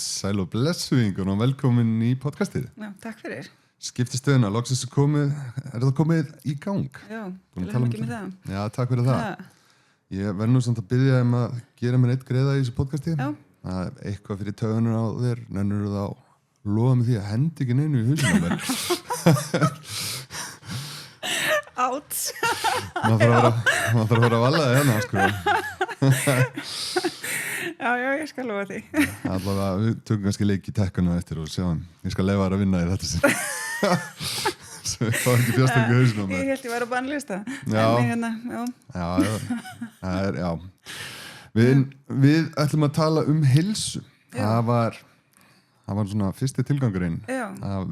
sæl og blessuðingur og velkomin í podcastið. Já, takk fyrir. Skiptistöðuna, loksins það komið í gang? Já, til að mikið með það. Já, takk fyrir það. Ég verð nú samt að biðja að gera mér eitt greiða í þessu podcasti. Já. Það er eitthvað fyrir töðunum á þér, nennur þá lofa með því að hendi ekki neinu í hausinu á mér. Átt. Maður þarf að vera að vallaði hérna, sko. Já, ég skal lofa því. Allavega, við tökum kannski leik í tekkanu eftir og sjáum. Ég skal leyfa þér að vinna í þetta sem. Svo ég fá ekki fjastöku í hausinu á mér. Ég held ég var á bannlista. Já. Já. Við ætlum að tala heilsu. Það var svona fyrsti tilgangurinn af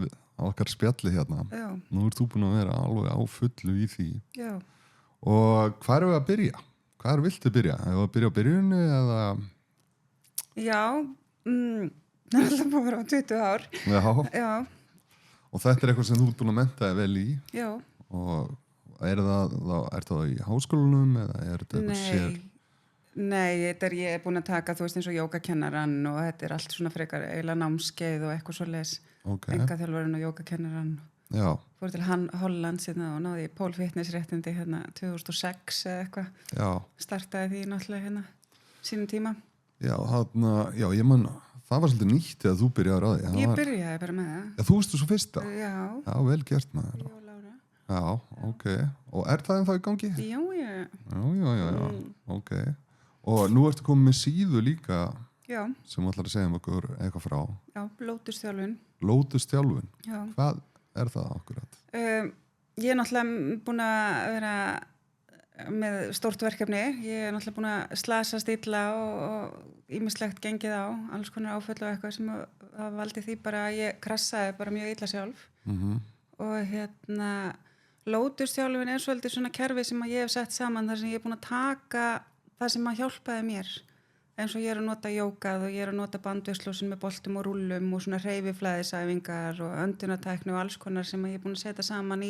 okkar spjalli hérna. Já. Nú ert þú búin að vera alveg á fullu í því. Já. Og hvað erum við að byrja? Hvað viltu byrja? Erum við að byrja á byrjunni eða? Já, það er alltaf búin að vera á 20 ár. Já. Og þetta er eitthvað sem þú ert búin að mennta þig vel í. Já. Og er það í háskólanum eða er þetta eitthvað sér? Nei, ég er búin að taka, þú veist, eins og jógakennarann og þetta er allt svona frekar eiginlega námskeið og eitthvað svo leis. Okay. Engaþjálfarinn og jógakennarann. Já. Fór til Holland síðan og náði pole fitness réttindi hérna 2006 eða eitthvað. Já. Startaði því náttúrulega hérna sínum tíma. Já, ég man, það var svolítið nýtt þegar þú byrjaði á því. Ég byrjaði bara með það. Já, þú veist þú svo fyrsta? Já. Já, vel gert maður. Ég og Lára. Já, ok. Og er það ennþá í gangi? Já. Já. Ok. Og nú ertu komið með síðu líka. Já. Sem ætlar að segja okkur eitthvað frá. Já, Lótusþjálfun. Lótusþjálfun? Já. Hvað er það akkurat? Ég er náttúrulega búin að vera með stórt verkefni. Ég er náttúrulega búin að slasast illa og ýmislegt gengið á, alls konar áföll og eitthvað sem að valdi því bara að ég krassaði bara mjög illa sjálf. Og Lótusþjálfun er svolítið svona kerfi sem að ég hef sett saman þar sem ég er búin að taka það sem að hjálpaði mér. Eins og ég er að nota jógað og ég er að nota bandvisslósin með boltum og rúllum og svona hreyfiflæðisæfingar og öndunartækni og alls konar sem ég er búin að setja saman í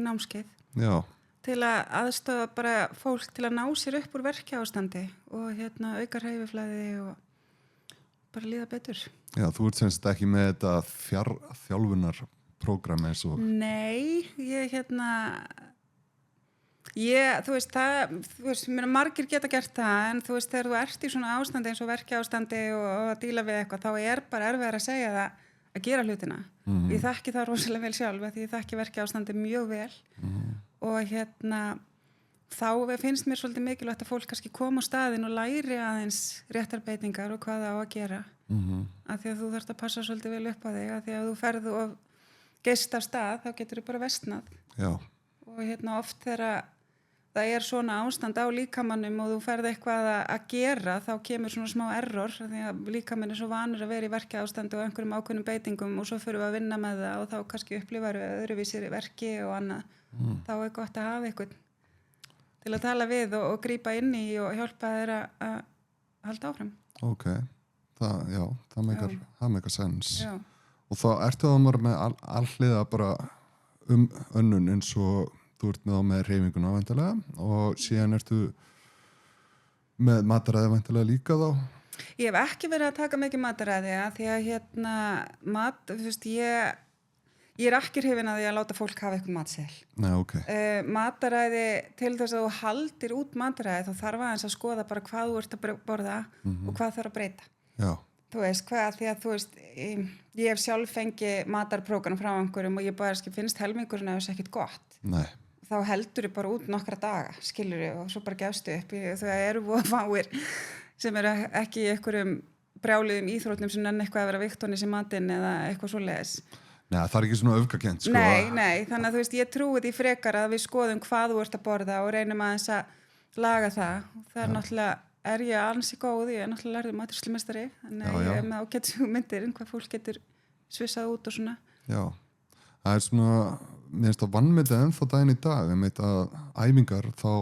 námskeið. Já. Til að aðstoða bara fólk til að ná sér upp úr verkjaástandi og auka hreyfiflæði og bara líða betur. Já, þú ert semst ekki með þetta fjarþjálfunarprógram eins og... Nei, þú veist, margir geta gert það en þú veist, þegar þú ert í svona ástandi eins og verkjaástandi og að díla við eitthvað þá er bara erfiðar að segja það að gera hlutina. Ég þekki það rosalega vel sjálf því ég þekki verkjaástandi mjög vel og þá finnst mér svolítið mikilvægt að fólk kannski koma á staðinn og læri aðeins réttarbeitingar og hvað það á að gera af því að þú þarft að passa svolítið vel upp á þig af því að þú ferð og geist af stað þá getur þú bara versnað. Já. Og oft þegar það er svona ástand á líkamannum og þú ferð eitthvað að gera þá kemur svona smá error því að líkaminn er svo vanur að vera í verkjaástandi og einhverjum ákveðnum beitingum og svo fyrir við að vinna með það og þá kannski upplifar við öðruvísir verki og annað. Þá er gott að hafa einhvern til að tala við og grípa inn í og hjálpa þér að halda áfram. Ok, það meikar sens. Já. Og þá ertu það með alliða bara önnun eins og þú ert með hreyfinguna væntanlega og síðan ertu með mataræði væntanlega líka þá? Ég hef ekki verið að taka mikið mataræði því að þú veist, ég er ekki hrifin að því að láta fólk hafa eitthvað matseðil. Nei, ok. Mataræði, til þess að þú haldir út mataræði þá þarf aðeins að skoða bara hvað þú ert að borða og hvað þarf að breyta. Já. Þú veist, því að þú veist, ég hef sjálf fengið matarprógram frá einhverjum og ég bara finnst helmingurinn að þessu ekkert gott. Nei. Þá heldur ég bara út nokkra daga, skilur og svo bara gefstu upp. Það eru fáir sem eru ekki í einhverjum brjáluðum íþrótnum sem nenni eitthvað að vera viktonis í matinn eða eitthvað svoleiðis. Nei, það er ekki svona öfgakent, sko. Nei, þannig að þú veist, ég trúi því frekar að við skoðum hvað þú ert að borða og reynum aðeins að laga það. Það er náttúrulega ég ansi góð, ég er náttúrulega lærður matreiðslumestari, þannig að ég er með ágætis hugmyndir hvað fólk getur svissað út og svona. Já, það er svona, mér finnst það vannmetið ennþá daginn í dag, að æfingar þá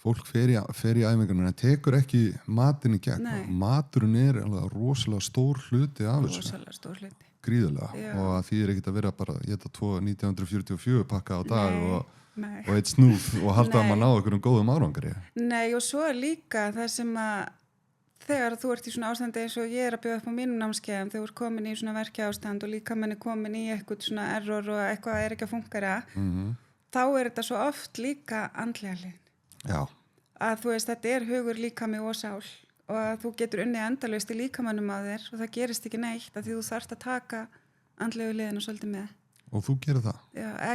fólk fer í æfingarna en tekur ekki matinn í gegn. Maturinn er alveg rosalega stór hluti af þessu. Rosalega stór hluti. Gríðarlega. Og að því ekkert að vera bara að geta 1944 pakka á dag og eitt snúð og halda að maður ná einhverjum góðum árangri. Nei, og svo er líka það sem að þegar þú ert í svona ástandi eins og ég að bjóða upp á mínum námskeiðum, þegar þú ert komin í svona verkja ástand og líkaminn komin í eitthvað svona error og eitthvað ekki að fungera, þá þetta svo oft líka andlega hlið. Já. Að þú veist, þetta hugur, líkami og sál og að þú getur unnið endalaust í líkamannum á þér og það gerist ekki neitt að því þú þarft að taka andlegu hliðina svolítið með. Og þú gerir það?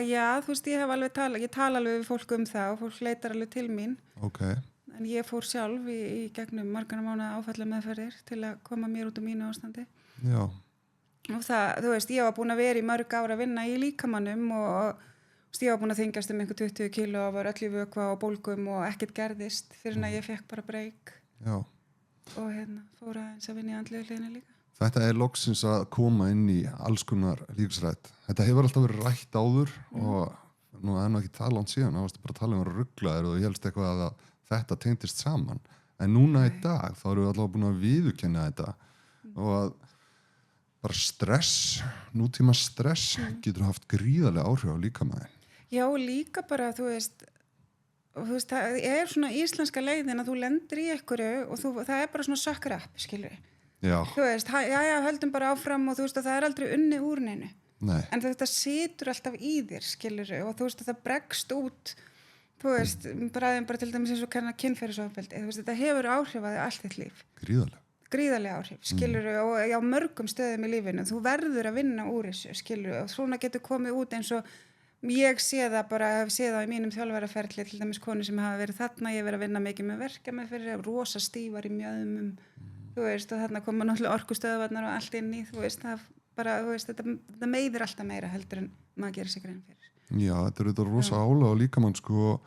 Já, þú veist, ég tala alveg við fólk það og fólk leitar alveg til mín. Okay. En ég fór sjálf í gegnum margar mánaða áfallameðferðir til að koma mér út úr mínu ástandi. Já. Og það, þú veist, ég var búin að vera í mörg ára að vinna í líkamannum og ég var búin að þyngjast einhver 20 kíló og var öll í vökva og bólgum og ekkert gerðist fyrir að ég fekk bara breyk. Já. Og fór aðeins að vinna í andlegu hliðina líka. Þetta loksins að koma inn í alls konar lífsrætt. Þetta hefur alltaf verið rætt áður og nú ekki það langt síðan, það varstu bara að tala um að rugglaðir og ég helst eitthvað að þetta tengdist saman. En núna í dag þá erum við allavega búin að viðurkenna þetta og að bara stress, nútíma stress getur haft gríðarlega áhrif á líkamanninn. Já, líka bara, þú veist, það svona íslenska leiðin að þú lendir í einhverju og það bara svona sucker up, skilur. Já. Þú veist, höldum bara áfram og þú veist að það aldrei unnið úr neinu. Nei. En þetta situr alltaf í þér, skilur, og þú veist að það bregst út, þú veist, bara til dæmis eins og kynferðisofbeldi, þú veist, þetta hefur áhrif að allt þitt líf. Gríðarlega áhrif, skilur, og á mörgum stöðum í lífinu, þú verður að vinna úr þessu, skilur, og svona getur komið út eins og ég sé það í mínum þjálfaraferli, til dæmis konu sem hafa verið þarna, ég verið að vinna mikið með verka með fyrir, rosa stífar í mjöðumum, þú veist, og þarna koma náttúrulega orkustöðvarnar og allt inn í, þú veist, þetta meiðir alltaf meira heldur en maður gerir sig grein fyrir. Já, þetta þetta rosa álag og líkamann sko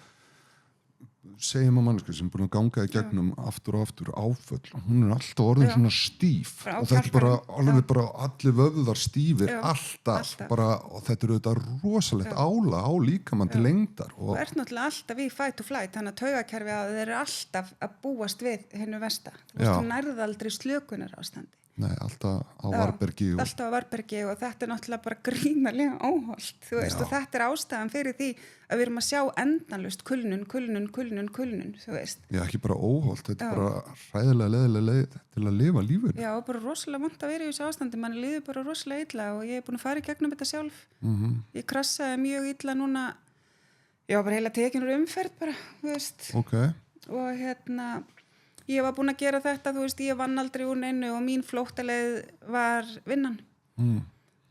segjum að mannsku sem búin að ganga í gegnum aftur og aftur áföll, hún alltaf orðin svona stíf og þetta bara alveg bara allir vöðvar stífir alltaf bara, og þetta þetta rosalegt álag á líkamann til lengdar og ert náttúrulega alltaf í fight or flight, þannig að taugakerfi að þeir alltaf að búast við hennu versta, þú nærðu aldrei slökunar ástandi. Nei, alltaf á varbergi alltaf á varbergi og þetta náttúrulega bara gríðarlega óholt, þú veist, og þetta ástæðan fyrir því að við erum að sjá endanlaust kulnun, þú veist. Já, ekki bara óholt, þetta bara hræðilega leiðilega leið til að lifa lífinu. Já, og bara rosalega vont að vera í þessu ástandi, mann líður bara rosalega illa og ég búin að fara í gegnum þetta sjálf. Ég krassaði mjög illa núna, ég var bara heila tekin úr umferð bara, þú veist. Okay. Og ég var búin að gera þetta, þú veist, ég vann aldrei úr neinu og mín flóttaleið var vinnan.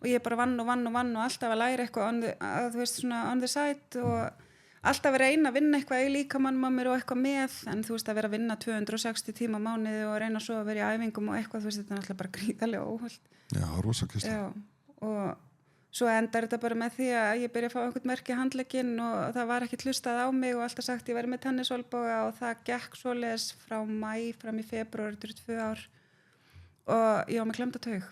Og ég bara vann og alltaf að læra eitthvað þú veist, svona on the side og alltaf að reyna að vinna eitthvað í líkamannum á mér og eitthvað með, en þú veist að vera að vinna 260 tíma á mánuði og reyna svo að vera í æfingum og eitthvað, þú veist, þetta er alltaf bara gríðarlega óholt. Já, rosa kista. Já, og svo endar þetta bara með því að ég byrja að fá einhvern merki handlegginn og það var ekki hlustað á mig og alltaf sagt ég væri með tennisolboga og það gekk svoleiðis frá maí fram í febrúar, þetta eru 2 ár og ég var með klemda taug.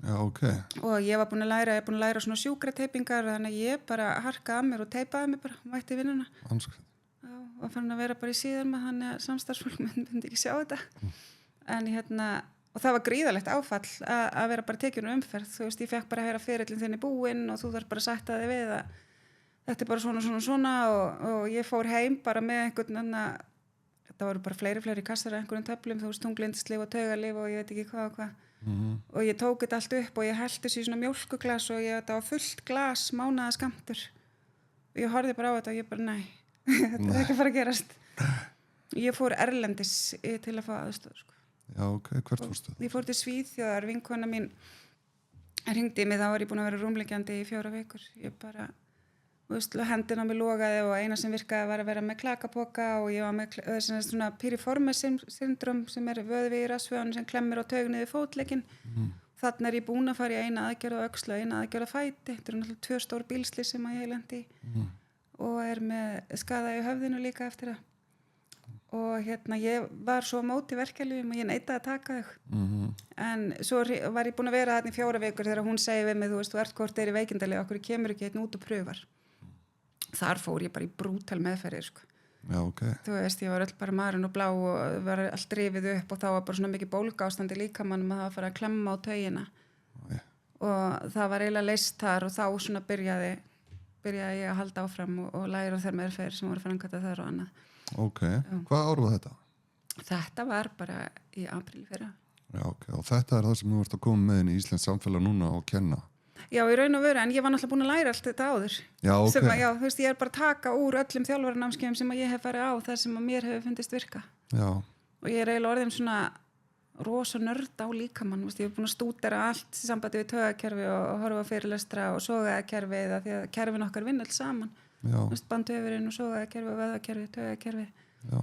Já, ok. Og ég var búin að læra svona sjúkrateipingar, þannig að ég bara harkaði að mér og teipaði mig bara, mætti vinnuna. Anskvæmt. Já, og fann að vera bara í síðan með þannig að samstarfsfólk myndi ekki sjá þetta. En og það var gríðalegt áfall að vera bara tekin úr umferð, þú veist, ég fekk bara að heyra ferillinn þinn í búinn og þú þarf bara að sætta þig við að þetta er bara svona og ég fór heim bara með einhvern þetta voru bara fleiri kassar af einhverjum töflum, þú veist, tunglindslif og taugalif og ég veit ekki hvað og ég tók þetta allt upp og ég hellti þessu í svona mjólkuglas og þetta var fullt glas mánaða skammtur og ég horfði bara á þetta og ég bara, nei, þetta er ekki að fara að gerast. Ég fór erlendis til að fá aðstoð, sko. Já, ok, hvert fórstu? Ég fór til Svíþjóðar, vinkona mín hringdi mig, þá var ég búin að vera rúmliggjandi í 4 vikur. Ég bara, þú veist, hendin á mig logaði og eina sem virkaði var að vera með klakapoka og ég var með svona piriformis syndrom sem er vöðvi í rassvöðunum sem klemmir á taug niður fótlegginn. Þannig er ég búin að fara í eina aðgerð á öxlu og eina aðgerð á fæti. Þetta eru náttúrulega 2 stór bílslys sem ég lendi í og er með skaða í höfðinu líka eftir það. Og ég var svo á móti verkjalyfjum og ég neitaði að taka þau. En svo var ég búin að vera þarna í 4 vikur þegar hún segi við mig, þú veist, þú ert hvort í veikindalegi, okkur kemur ekki einn út og pröfar. Þar fór ég bara í brútal meðferðir, sko. Já, ok. Þú veist, ég var öll bara marinn og blá og var allt rifið upp og þá var bara svona mikið bólgástandi líkamannum að það var að fara að klemma á taugina. Og það var eiginlega leyst þar og þá svona byrjaði ég að halda áfram og læra þær meðferðir sem voru framkvæmdar þar og annað. Ok, hvað ár var þetta? Þetta var bara í apríl fyrra. Já, ok. Og þetta það sem þú ert að koma með inn í Íslands samfélag núna og kenna? Já, í raun og veru, en ég var náttúrulega búin að læra allt þetta áður. Já, ok. Já, þú veist, ég bara að taka úr öllum þjálfaranámskeiðum sem ég hef farið á, það sem að mér hefur fundist virka. Já. Og ég eiginlega orðin svona rosa nörd á líkamann, ég hef búin að stúdera allt í sambandi við taugakerfi og horfa á fyrirlestra og sogakerfið, því að kerfin okkar vinna alls saman. Já. Bandvefurinn og sogakerfi og vöðvakerfi, taugakerfi. Já.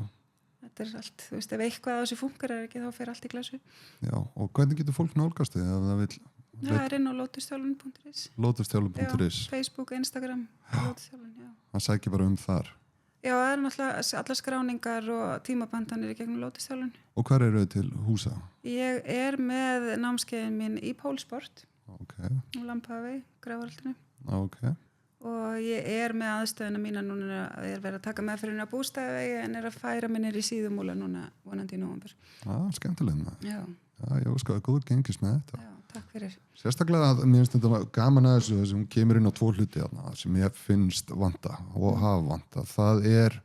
Þetta allt, þú veist, ef eitthvað á þessu funkar ekki, þá fer allt í glassu. Já, og hvernig getur fólk nálgast þig ef það vil? Það inn á lotusþjálfun.is. Lotusþjálfun.is. Facebook, Instagram, Lotusþjálfun, já. Það sækir bara þar. Já, það náttúrulega allar skráningar og tímabandanir í gegnum Lotusþjálfun. Og hvar eru þau til húsa? Ég með námskeiðin mín í Pólsport. Ok. Og Lampavei, Grafarholtinu. Ok. Og ég með aðstöðuna mína núna, ég verið að taka meðferðina á Bústaðavegi en að færa minnir í Síðumúla núna vonandi í nóvember. Skemmtilega. Já. Já, ég óskaði góð gengis með þetta. Já, takk fyrir. Sérstaklega að mér finnst þetta gaman að þessu sem kemur inn á 2 hluti sem ég finnst vanta og hafa vanta. Það er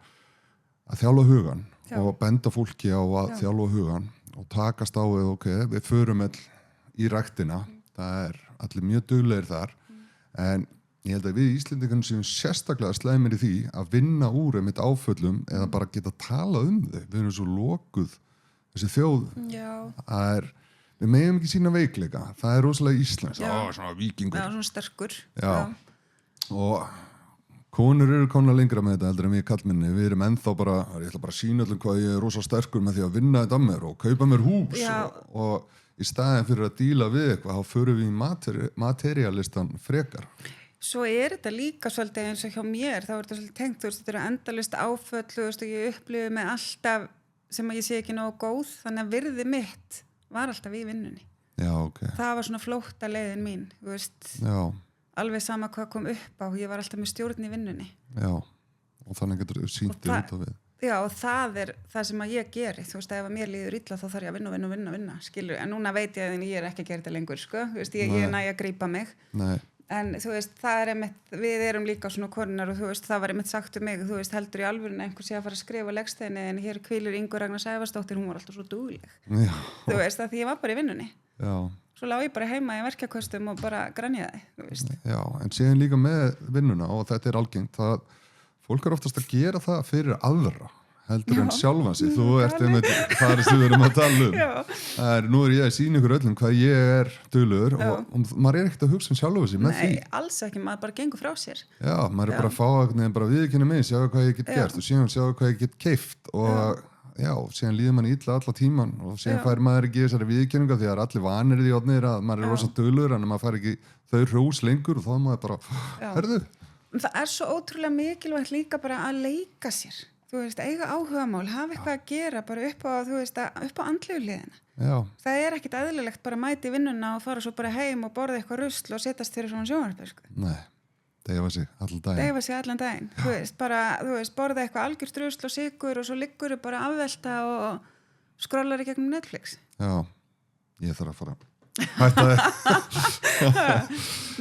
að þjálfa hugan og benda fólki á að þjálfa hugan og takast á við, ok, við förum í ræktina. Það allir mjög duglegir þar en ég held að við Íslendingar séum sérstaklega slæmir í því að vinna úr einmitt áföllum eða bara geta talað þau. Við erum svo lokuð, þessi þjóð. Já. Við megum ekki sína veikleika. Það rosalega íslenskt. Svona víkingur. Já, svona sterkur. Já. Og konur eru komna lengra með þetta heldur en við kallmenni. Við erum ennþá bara, ég ætla bara að sína öllum hvað ég rosa sterkur með því að vinna þetta að mér og kaupa mér hús. Og í staðin fyrir að díla við eitthvað, þá förum við í materialistan frekar. Svo þetta líka svolítið eins og hjá mér, þá þetta svolítið tengt, þú veist, þetta endalaust áföll, þú veist, og ég upplifi með alltaf sem að ég sé ekki nógu góð, þannig að virði mitt var alltaf í vinnunni. Já, ok. Það var svona flótta leiðin mín, þú veist. Já. Alveg sama hvað kom upp á, ég var alltaf með stjórn í vinnunni. Já, og þannig getur þú sýnt út á við. Já, og það það sem að ég geri, þú veist, ef að mér líður illa þá þarf ég að vinna, skilur, en núna veit ég að ég ekki að gera þetta lengur, sko, þú veist, ég næ að grípa mig. Nei. En þú veist, það einmitt, við erum líka svona konunar og þú veist, það var einmitt sagt um mig, þú veist, heldur í alvörinu einhver sé að fara að skrifa legsteini en hér hvílir Ingu Ragnar Sævarsdóttir, hún var alltaf svo dugleg. Já. Þú veist, að því ég var bara í vinnunni. Já. Svo lá ég bara heima í verkjakostum og bara grenjaði, þú veist. Já, en síðan líka með vinnuna og þetta algengt, það fólk oftast að gera það fyrir aðra heldur en sjálfan sig. Þú ert einmitt það sem við erum að tala um. Nú ég að sýna ykkur öllum hvað ég duglegur og maður ekkert að hugsa sjálfan sig með því. Nei, alls ekki, maður bara gengur frá sér. Já, maður bara að fá bara viðurkenna mig, sjá hvað ég get gert og síðan sjá hvað ég get keypt og síðan líður manni illa alla tíman og síðan fær maður ekki þessari viðurkenninga því að allir vanir því odnir að maður rosa duglegur en maður fær ekki þau hrós lengur og þá maður bara, herðu. Það svo ótrúlega mikilvægt líka bara að leika sér. Þú veist, eiga áhugamál, hafa eitthvað að gera bara upp á, þú veist, upp á andlegu hliðina. Já. Það ekkert eðlilegt bara að mæti vinnuna og fara svo bara heim og borða eitthvað rusl og setjast fyrir svona sjónvarpið, sko. Nei, deyfa sig allan daginn. Deyfa sig allan daginn, þú veist, bara, þú veist, borða eitthvað algjört rusl og sykur og svo liggur bara afvelta og skrollar í gegnum Netflix. Já, ég þarf að fara hætta það.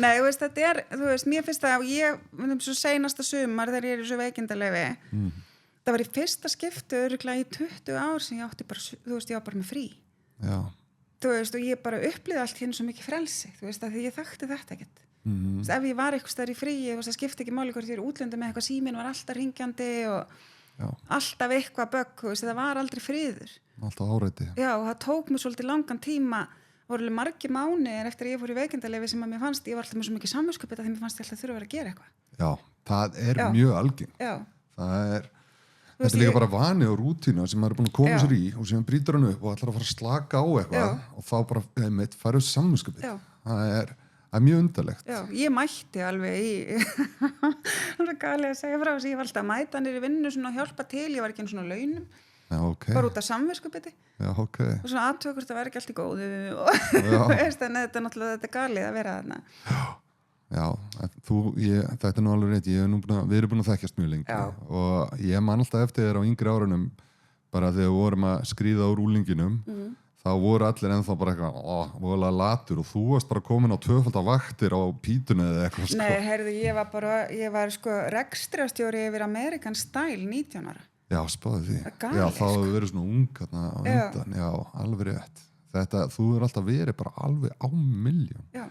Nei, þú veist, þetta þú veist, mér finnst það, svo seinasta sumar þegar ég í svo veikindaleyfi, það var í fyrsta skipti örugglega í 20 ár sem ég átti bara, þú veist, ég var bara með frí. Já. Þú veist, og ég bara upplýði allt hérna svo mikið frelsi, þú veist, að því ég þekkti þetta ekkert. Þú veist, ef ég var eitthvað staðar í fríi, þú veist, það skipti ekki máli hvort ég útlöndi með eitthvað, síminn var alltaf ringjandi og alltaf eitthvað bögg, þú veist, það var aldrei friður. Alltaf áreiti. Já, og það tók mér svolítið langan tíma, voru margir mánuðir eftir að ég fór í veikindaleyfi sem að mér fannst, ég var alltaf með svo mikið samviskupið að því mér fannst ég alltaf þurfa að vera að gera eitthvað. Já, það mjög algengt. Já. Þetta líka bara vani og rútína sem maður búin að koma sér í og sem brýtur hann upp og ætlar að fara að slaka á eitthvað og þá bara, farið samviskupið. Það mjög undarlegt. Já, ég mætti alveg í það galið að segja frá þess að ég var alltaf að mæta niður í vinnu svona að hjálpa til, ég var ekki einu svona launum. Já, ok. Bara út af samviskupið. Já, ok. Og svona aðtökur það væri ekki allt í góðu og veist, en þetta náttúrulega þetta galið að vera þarna. Já, þetta nú alveg rétt, við erum búin að þekkjast mjög lengi og ég man alltaf eftir þér á yngri árunum bara þegar við vorum að skríða úr úlinginum þá voru allir ennþá bara eitthvað voðalega latur og þú varst bara komin á 2 vaktir á pítunni eða eitthvað. Nei, heyrðu, ég var sko rekstrarstjóri yfir American Style 19 ára. Já, spáði því. Galið, já, þá hefur verið svona ung þarna á undan, já, alveg rétt. Þú er alltaf verið bara alveg á milljón. Já.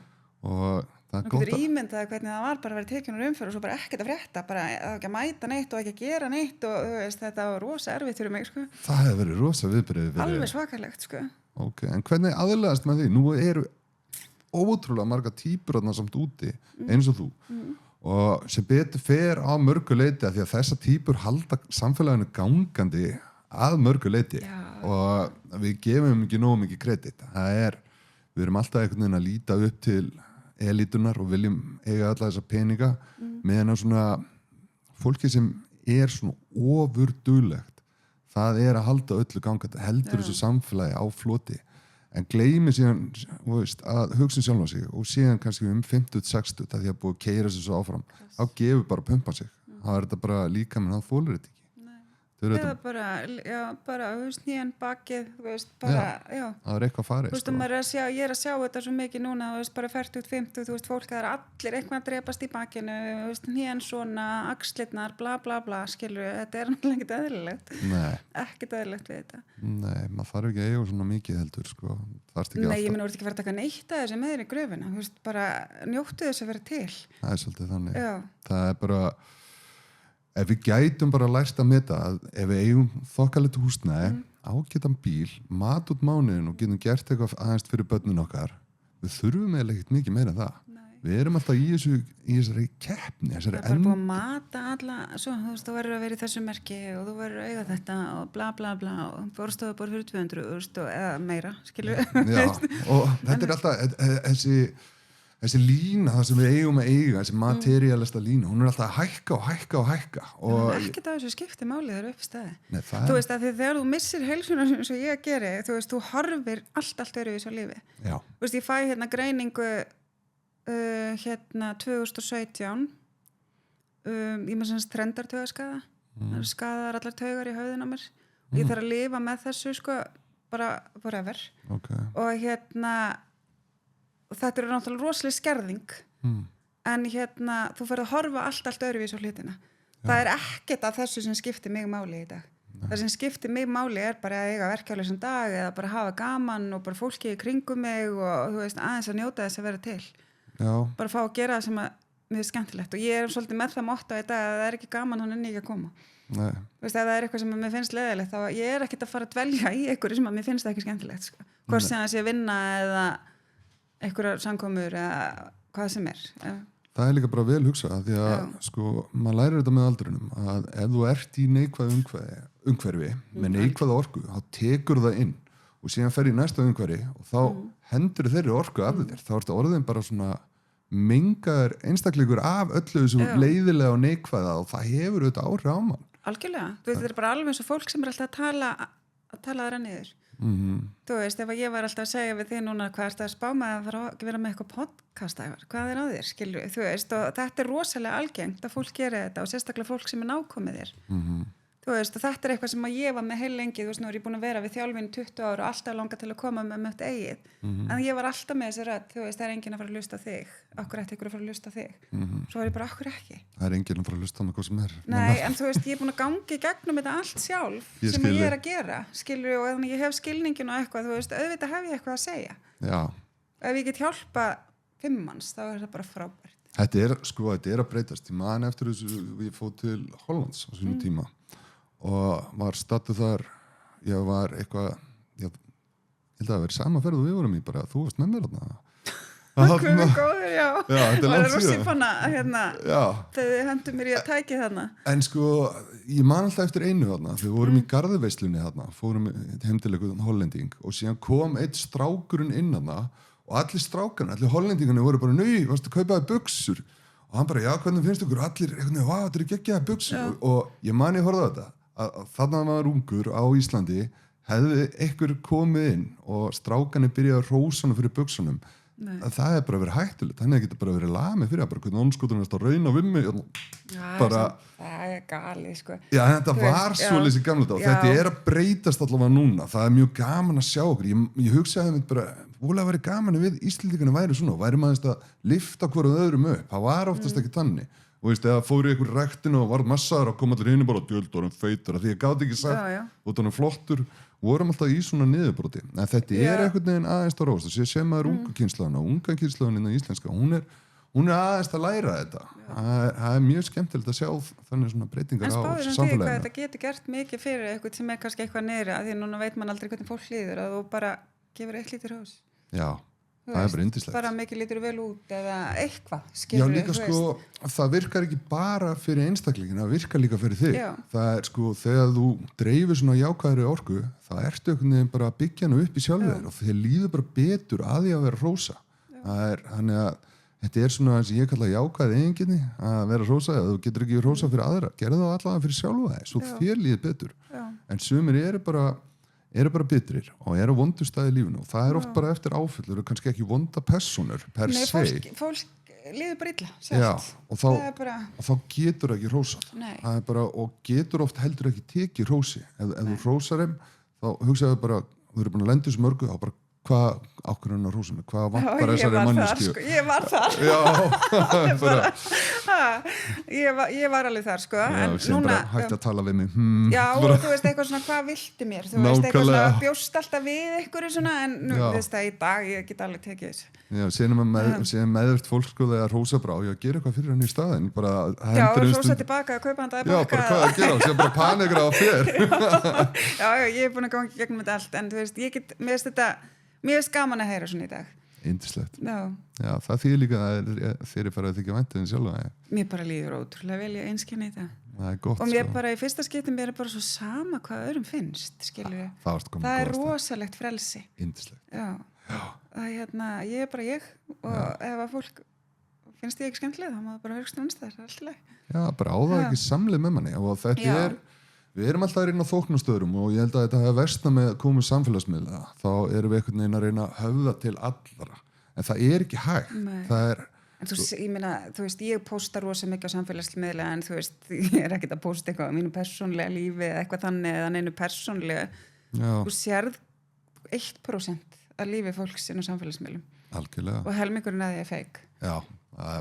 Og það er Þú gott getur ímyndaði hvernig það var bara að vera tekjunur umferð og svo bara ekkert að frétta, bara ekki að mæta neitt og ekki að gera neitt og þú veist, þetta var rosa erfitt fyrir mig, sko. Það hefur verið rosa viðbrigði. Alveg svakalegt, sko. Ok, en hvernig aðlagast með því? Nú eru ótrúlega marga týpur þarna samt úti, eins og þú. Og sem betur fer á mörgu leyti að því að þessa týpur halda samfélaginu gangandi að mörgu leyti. Já. Og við gefum ekki nógu mikið kredit. Við erum alltaf einhvern veginn að líta upp til elitunar og viljum eiga alla þessa peninga meðan á svona fólki sem er svona ofurdulegt, það er að halda öllu gangandi, heldur þessu samfélagi á floti, en gleymi síðan veist, að hugsa sjálf á sig og síðan kannski 50-60 það því að búið að keyra sig svo áfram, þá gefur bara pumpa sig, þá er þetta bara líka menn það þolir þetta ekki. Eða bara, nýjan bakið, bara, já. Það er eitthvað farið. Þú veist, ég er að sjá þetta svo mikið núna, þú veist, bara 40-50, þú veist, fólk það er allir eitthvað að drepast í bakinu, þú veist, nýjan svona, axlirnar, bla bla bla, skilur, þetta er náttúrulega ekkert eðlilegt. Nei. Ekkert eðlilegt við þetta. Nei, maður þarf ekki að eiga svona mikið heldur, sko. Nei, ég meina, þú ert ekki að vera að taka neitt að þessu með þér í gröfina, þú veist, bara njóttu þess að vera til. Það er svolítið þannig. Já. Það er bara ef við gætum bara lært að meta að ef við eigum þokkalegt húsnæði, ágætan bíl, mat út mánuðin og getum gert eitthvað aðeins fyrir börnin okkar, við þurfum eiginlega ekkert mikið meira en það. Nei. Við erum alltaf í þessari keppni, þessari það er bara búið að mata alla, svo, þú veist, þú verður að vera í þessu merki og þú verður að eiga þetta og bla bla bla og borðstofubor fyrir 200 eða meira, skilur við. Já, og þetta er alltaf þessi lína, það sem við eigum að eiga, þessi materialista lína, hún er alltaf að hækka og hækka og hækka. Og það er ekkert að þessu skipti máli þegar upp í staði. Nei, þú veist að þegar þú missir heilsuna eins og ég geri, þú veist, þú horfir allt öðru í svo lífi. Já. Þú veist, ég fæ hérna greiningu 2017 ég með svona trendartaugaskaða. Það eru skaðar allar taugar í höfðin á mér. Ég þarf að lifa með þessu, sko, bara forever. Okay. Og þetta er náttúrulega rosalega skerðing en þú ferð að horfa allt öðruvís á hlutina. Það er ekkert af þessu sem skiptir mig máli í dag. Það sem skiptir mig máli er bara að eiga verkefliðsan dag eða bara hafa gaman og bara fólki í kringum mig og þú veist, aðeins að njóta þess að vera til. Já. Bara fá að gera það sem að mér er skemmtilegt og ég er svolítið með það motto í dag að það er ekki gaman, hann er ekki að koma. Nei. Þú veist, ef það er eitthvað sem mér finnst leiðilegt þá ég er ekkert að fara að dvelja í einhverju sem að mér finnst það ekki skemmtilegt, sko. Hvort sem það sé vinna eða einhverjar samkomur eða hvað sem er. Það er líka bara vel hugsað því að sko, maður lærir þetta með aldrinum að ef þú ert í neikvæðu umhverfi með neikvæða orku, þá tekur það inn og síðan fer í næsta umhverfi og þá hendur þeirri orku af þér. Þá er þetta orðin bara svona mengaður einstakleikur af öllu þessu leiðilega og neikvæða og það hefur auðvitað áhrif á mann. Algjörlega. Þú veist, þetta er bara alveg eins og fólk sem er alltaf að tala þeirra niður. Þú veist, ef ég var alltaf að segja við þig núna hvað ertu að spá með að fara að vera með eitthvað podcast hvað er á þér, skilur þú veist, og þetta er rosalega algengt að fólk gera þetta og sérstaklega fólk sem er nákomið þér þú veist, og þetta er eitthvað sem að ég var með heil lengi, þú veist, nú er ég búin að vera við þjálfinu 20 ára og alltaf langa til að koma með mitt eigið, en ég var alltaf með þessi rödd, þú veist, það er enginn að fara að hlusta á þig okkur ætti ykkur að fara að hlusta á þig svo var ég bara, okkur ekki það er enginn að fara að hlusta á mig hvað sem er Nei, en þú veist, ég er búin að gangi gegnum þetta allt sjálf sem ég er að gera, skilur, og þannig ég hef skilningin og eitthvað, þú veist, auðvitað hef ég eitthvað að segja Já. Ef ég get hjálpa 5 manns, þá er það bara frábært Þetta er að breytast, ég man eftir þessu ég fór til Hollands á sínum tíma og var stattu þar ég var eitthvað ég held að það verið sama ferð og við vorum í bara þú varst með mér þarna Hvað er góður, já þetta er langt síðan þegar þið hendur mér í að tæki þarna En sko, ég man alltaf eftir einu þarna þegar við vorum í garðveislunni þarna fórum heim til einhvern hollending og síðan kom eitt strákurinn inn þarna og allir hollendingarnir voru bara varstu að kaupa þér buxur og hann bara, já, hvernig finnst ykkur allir, þetta eru geggjaðar buxur og ég man ég horfði á þetta að þarna var ungur á Íslandi hefði einhver komið inn og strákanir byrjaði að rósa hann fyrir buxunum að það er bara verið hættulegt þannig að það getur bara verið lamið fyrir bara hvernig ónskoturinn er að rauna við mig bara það er galið sko Já, þetta var svoleiðis í gamla dag og þetta er að breytast allavega núna það er mjög gaman að sjá okkur ég hugsaði að bara vorulega væri gaman við Íslendingarnir væri svona væri maður að lifta hverjum öðrum upp það var oftast ekki þannig og veist, eða fóru í ykkur ræktinu og var massaður og kom allir hinn bara djöldórum feitur því ég gáti ekki sagt út hann flottur vorum alltaf í svona niðurbroti en þetta einhvern veginn aðeins að róast þess að sé maður unga kynslaðan í íslenska hún er aðeins að læra þetta það mjög skemmtilegt að sjá þannig svona breytingar á samfélaginu. En spáður því hvað þetta getur gert mikið fyrir eitthvað sem kannski eitthvað niðri að því núna veit man aldrei hvernig fólk líður að þú bara gefur eitt lítur hrós. Já, það er bara yndislegt. Bara mikið lítur vel út eða eitthvað skilur. Já, líka sko, það virkar ekki bara fyrir einstaklingin, það virkar líka fyrir þig. Já. Það er sko, þegar þú dreifir svona jákvæðri orku, það ertu einhvern veginn bara að byggja hana upp í sjálfur og þér líður bara betur að því að vera hrósa. Þannig að þetta er svona sem ég kalla jákvæð eiginginni að vera hrósa eða þú getur ekki hrósa fyrir aðra gerðu þá allavega fyrir sjálfa þig svo þér líður betur en sumir eru bara bitrir og eru vondustæði í lífinu og það er oft bara eftir áfyllur og kannski ekki vonda personur per se fólk líður bara illa og þá getur ekki hrósað það er bara og getur oft heldur ekki tekið hrósi ef þú hrósar þeim þá hugsaðu bara þú eru búin að lenda í þessu mörgu þá bara hvað ákveðurinn að hrósa mig, hvað vantar þessari mannesku? Ég var þar. Ég var alveg þar, sko. Já, en sem núna, bara hægt að tala við mig. Já, og þú veist eitthvað svona, hvað viltu mér? Þú veist eitthvað svona, bjóst alltaf við ykkur svona, en nú veist það í dag, ég get alveg tekið þessu. Já, síðan meðvert fólk sko þegar hrósa bara, ég gera eitthvað fyrir hann í staðinn, bara já, hrósa tilbaka, kaupa hann það já, bara hvað að gera, síðan bara panikra á þér. Já, ég er búin að ganga gegnum þetta allt, en þú veist, mér finnst gaman að heyra svona í dag. Yndislegt. Já, það þýðir líka að þér bara að þykja vænt um sjálfa. Mér bara líður ótrúlega vel ég einskynna í það. Það er gott. Og mér bara í fyrsta skipti mér er bara svo sama hvað öðrum finnst, skilur við. Það er rosalegt frelsi. Yndislegt. Já. Ég er bara ég og ef að fólk finnst ég ekki skemmtilega þá má það bara hugsa annars það er allt í lagi. Já, bara á það ekki samlið með manni og þetta við erum alltaf að reyna á þóknastöðurum og ég held að þetta hefur versna með komið samfélagsmiðla þá erum við einhvern veginn að reyna að höfða til allra en það er ekki hægt það er en ég meina, þú veist, ég posta rosa mikið á samfélagsmiðla en þú veist, ég er ekkert að posta eitthvað á mínu persónlega lífi eða eitthvað þannig eða neinu persónlega þú sérð 1% af lífi fólks inn á samfélagsmiðlum algjörlega og helmingurinn að því er feik já,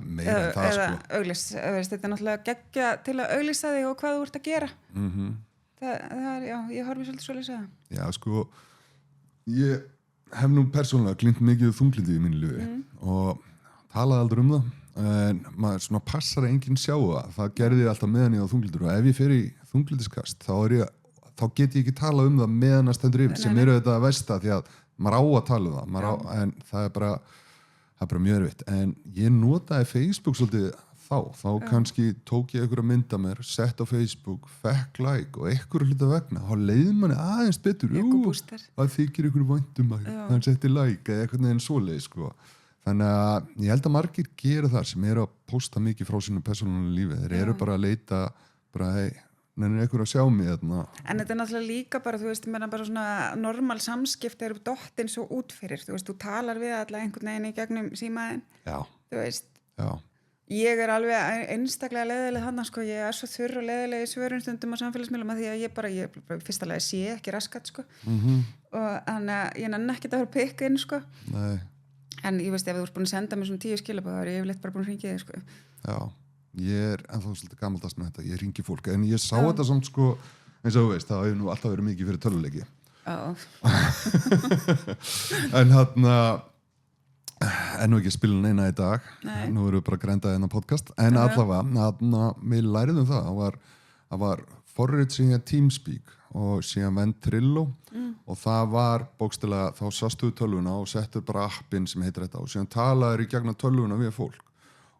meira en það sko þetta er náttúrulega geggja til að auglýsa þig og hvað þú ert að gera það er, já, ég horfi svolítið svoleiðis að það já, sko ég hef nú persónulega glímt mikið þunglindi í mínu lífi og talaði aldrei það en maður svona passar að enginn sjá það gerði ég alltaf meðan ég á þunglindur og ef ég fer í þunglindiskast þá get ég ekki talað það meðan að stendur yfir sem eru þetta versta því að maður á að tala það en það er bara mjög erfitt en ég notaði Facebook svolítið þá kannski tók ég einhverja mynd af mér sett á Facebook, fekk like og einhverju hluta vegna, þá leið manni aðeins betur það þykir einhverju væntum að hann setti like eða eitthvað neginn svoleið sko. Þannig að ég held að margir gera það sem eru að posta mikið frá sínum persónulega lífi, þeir eru bara að leita bara nefnir einhverju að sjá mig þarna. En þetta er náttúrulega líka bara, þú veist, mér er bara svona normal samskipti eru dottin svo út fyrir, þú veist, þú talar við alla einhvern veginn í gegnum símaðinn. Já. Þú veist. Já. Ég er alveg einstaklega leiðileg þannig, sko, ég er svo þurr og leiðileg í svörun stundum á samfélagsmiðlum að því að ég fyrsta lagi sé ekki raskat, sko. Og þannig að ég nenni ekkert að vera pikk inn, sko. Nei. En ég veist, ef þú ert búin að senda mér svona 10 skilaboð, þá er ég yfirleitt bara búin að hringja þig, sko. Já. Ég er ennþá svolítið gamaldags með þetta, ég hringi fólk en ég sá þetta samt sko eins og þú veist, það hefur nú alltaf verið mikið fyrir tölvuleiki en þarna nú ekki að spila neina í dag nú erum við bara að grænda þennan podcast en allavega, þarna við læriðum það var forrit síðan Teamspeak og síðan Ventrilo og það var bókstaflega, þá sastu við tölvuna og settur bara appinn sem heitir þetta og síðan talaður í gegnum tölvuna við fólk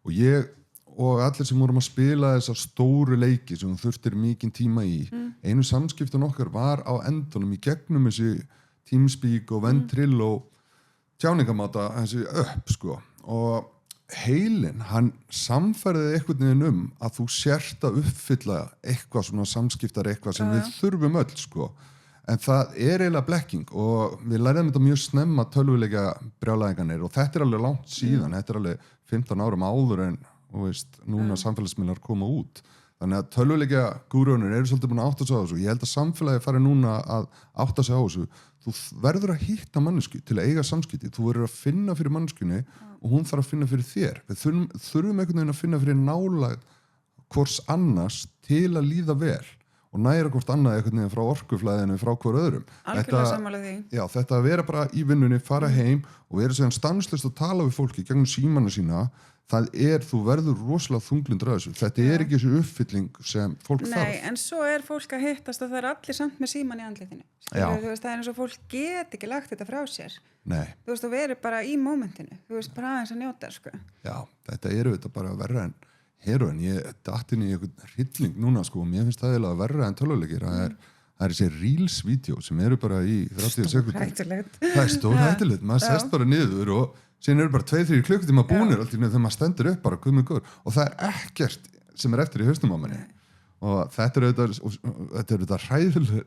og ég og allir sem vorum að spila þessar stóru leiki sem þurftir mikinn tíma í einu samskiptun okkar var á endunum í gegnum þessi Teamspeak og Ventrilo tjáningamáta þessi sko og heilin, hann samfærði einhvern veginn að þú sért að uppfylla eitthvað svona samskiptar eitthvað sem við þurfum öll sko en það er eiginlega blekking og við læriðum þetta mjög snemma tölvuleika brjálæðingarnir og þetta er alveg langt síðan þetta er alveg 15 árum áður en og veist, núna samfélagsmiðlar koma út þannig að tölvuleika gúrunir eru svolítið búin að átta sig á þessu ég held að samfélagi fari núna að átta sig á þessu þú verður að hitta mannesku til að eiga samskipti þú verður að finna fyrir manneskunni og hún þarf að finna fyrir þér við þurfum einhvern veginn að finna fyrir nálægð hvors annars til að líða vel og næra hvort annað einhvern veginn frá orkuflæðinu frá hver öðrum. Algjörlega sammála því. Já, þetta að vera bara í vinnunni, fara heim og vera síðan stanslaust að tala við fólki gegnum símana sína, þú verður rosalega þunglyndur af þessu. Þetta er ekki þessu uppfylling sem fólk þarf. Nei, en svo fólk að hittast og það allir samt með síman í andlitinu. Þú veist, það eins og fólk get ekki lagt þetta frá sér. Nei. Þú veist, þú verður bara í mómentinu. Þú veist, bara aðeins að njóta, sko. Já, þetta þetta bara verra en heroin. Ég datt inn í einhvern hrylling núna, sko, og mér finnst það eiginlega verra en tölvuleikir. Það þessi Reels-vídeó sem eru bara í 30 sekúndur. Það stórhættulegt. Maður sest bara niður og síðan eru bara 2-3 klukkutíma búnir alltaf þegar maður stendur upp bara og það ekkert sem eftir í haustum á manni. Og þetta er þetta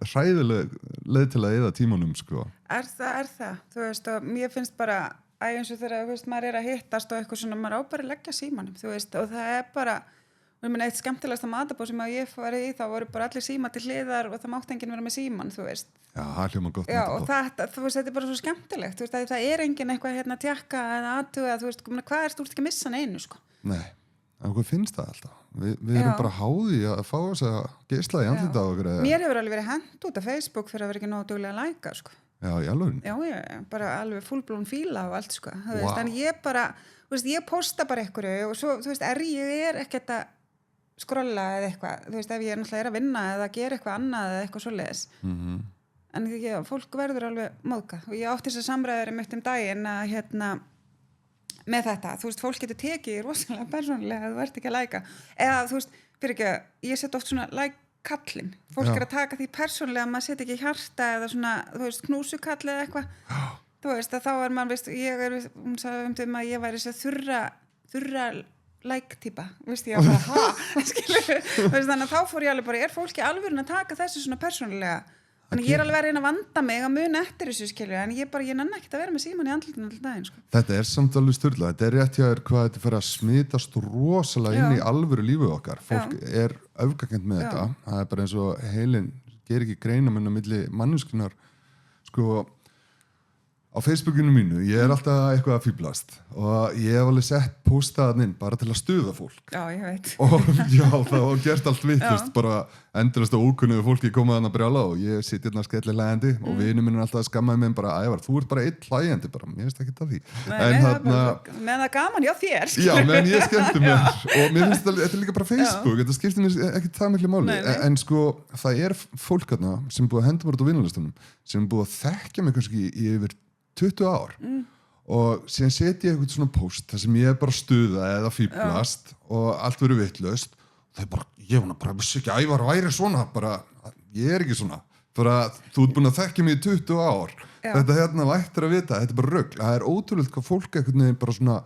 hræðileg leið til að eyða tímanum, sko. Er það. Þú veist, og mér finnst bara eins og þegar, þú veist, maður að hittast og eitthvað svona, maður á bara að leggja símanum, þú veist, og það bara, eitt skemmtilegasta matabóð sem að ég farið í, þá voru bara allir síma til hliðar og það mátti enginn vera með síman, þú veist. Já, það hljómar gott. Já, og þú veist, þetta er bara svo skemmtilegt, þú veist, að það er enginn eitthvað tjakka eða aðtuga, þú veist, hvað þú ert ekki að missa neinu, sko. Nei, en hvað finnst það alltaf? Við erum bara háði að fá þess að geisla í andlita á okkur. Mér hefur alveg verið hent út af Facebook fyrir að vera ekki nógu duglega að læka, sko. Já, í alveg. Já, bara alveg fullblón fíla og allt, sko. Þú veist, en ég bara, þú veist, ég posta bara einhverju og svo, þú veist, ég ekkert að skrolla eða eitthvað, þú veist, ef ég náttúrulega að vinna eða gera eitthvað annað eða eitthvað svoleiðis. En fólk verður alveg móðgað og ég átti þess að samræður daginn að með þetta, þú veist, fólk getur tekið rosalega persónulega að þú ert ekki að læka eða, þú veist, fyrir ekki að ég set oft svona kallinn, fólk er að taka því persónulega að maður set ekki hjarta eða svona, þú veist, knúsukall eða eitthvað þú veist, að þá maður, veist, hún sagði að ég væri þess að þurra like-týpa, veist ég að þannig að þá fór ég alveg bara, fólki alveg að taka þessu svona persónulega. Þannig ég alveg að reyna að vanda mig að muna eftir þessu, skilju, en ég nenni ekkert að vera með síman í andlitinu alltaf daginn, sko. Þetta samt alveg sturlað, þetta rétt hjá hvað þetta fyrir að smitast rosalega inn í alvöru lífið okkar. Fólk öfgakent með þetta, það bara eins og heilin ger ekki greinamun á milli manneskjunnar, sko, á Facebookinu mínu, ég alltaf eitthvað að fíblast og ég hef alveg sett postaðan inn bara til að stuða fólk. Já, ég veit. Og það var gert allt vitlaust, bara endurist á ókunnugu fólki komað hann að brjála og ég sitt hérna skellilegandi og vinur minn alltaf að skammaði mig bara, Ævar, þú ert bara einn hlægjandi bara, ég veist ekkert af því. Meðan það gaman, já þér. Já, meðan ég skemmti mér og mér finnst þetta er líka bara Facebook, þetta skiptir mér ekki það miklu máli, en sko það fólk þarna sem búið að henda bara út á vinnulistunum, sem búið að þekkja mig kannski í yfir 20 ár og síðan setja ég eitthvað svona post þar sem ég bara stuða eða fíblast og allt verður vitlaust og það bara, ég bara vissi ekki Ævar væri svona, bara, ég er ekki svona bara, þú ert búin að þekkja mig í 20 ár þetta vættir að vita, þetta er bara rugl, það er ótrúlegt hvað fólk einhvern veginn bara svona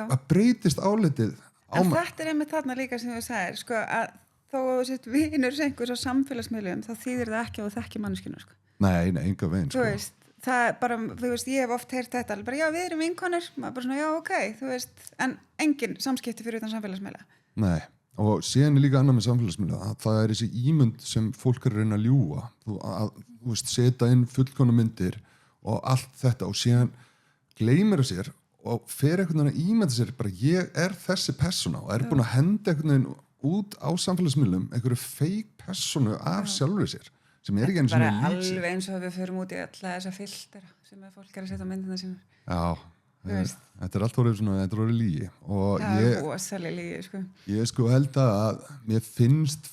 að breytist álitið en þetta er einmitt þarna líka sem þú sagðir, sko, að þó að þú sett vinur einhvers á samfélagsmiðlum, þá þýðir það ekki að þú þekki manneskjuna, sko. Nei, enga veginn, sko. Þú veist, það bara, þú veist, ég hef oft heyrt þetta alveg bara, já, við erum vinkonur, maður bara svona, já, ok, þú veist, en engin samskipti fyrir utan samfélagsmiðla. Nei, og síðan er líka annað með samfélagsmiðla, að það er þessi ímynd sem fólk er að reyna að ljúga, þú veist, setja inn fullkomna myndir og allt þetta og síðan gleymir það sér og fer einhvern veginn að ímynda sér bara, ég er þessi persóna og er búin að henda einhvern veginn út á samfélagsmiðlum einhverju fake persónu af sjálfur sér. Sem er ekki eins og bara alveg eins og við förum út í alla þessa filtera sem fólk er að setja á myndina sína. Já, þetta er allt orðið svona, þetta er orðið lygi. Það er rosalega lygi, sko. Ég sko held að mér finnst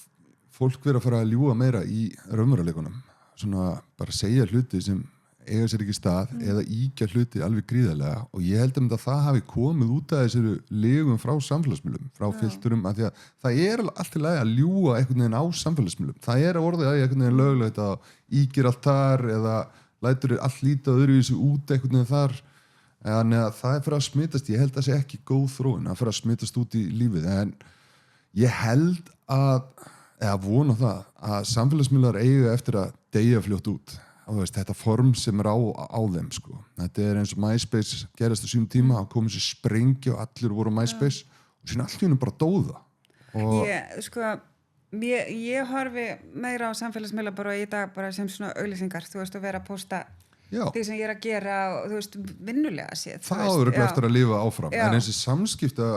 fólk vera að fara að ljúga meira í raunveruleikunum. Svona bara segja hluti sem eiga sér ekki stað eða íkja hluti alveg gríðarlega og ég held að það hafi komið út af þessari legum frá samfélagsmiðlum, frá filterum af því að það er allt í lagi að ljúga einhvern veginn á samfélagsmiðlum. Það er orðið að einhvern veginn löglegt að íkir allt þar eða lætur allt lítið öðruvísi út einhvern veginn þar en það er fyrir að smitast, ég held að það sé ekki góð þróun að fyrir að smitast út í lífið en ég held eða vona það að samfélagsmiðlar eiga eftir að deyja fljótt út. Og veist, þetta form sem er á þeim sko. Þetta er eins og MySpace gerist á sínum tíma, það kom þessi sprengja og allir voru á MySpace og síðan allt í hennu bara dóða. Ég horfi meira á samfélagsmiðla bara í dag bara sem svona auglýsingar, þú veist, að vera að posta því sem ég að gera og þú veist, vinnulega séð. Það eru eftir að lifa áfram, en þessi samskipta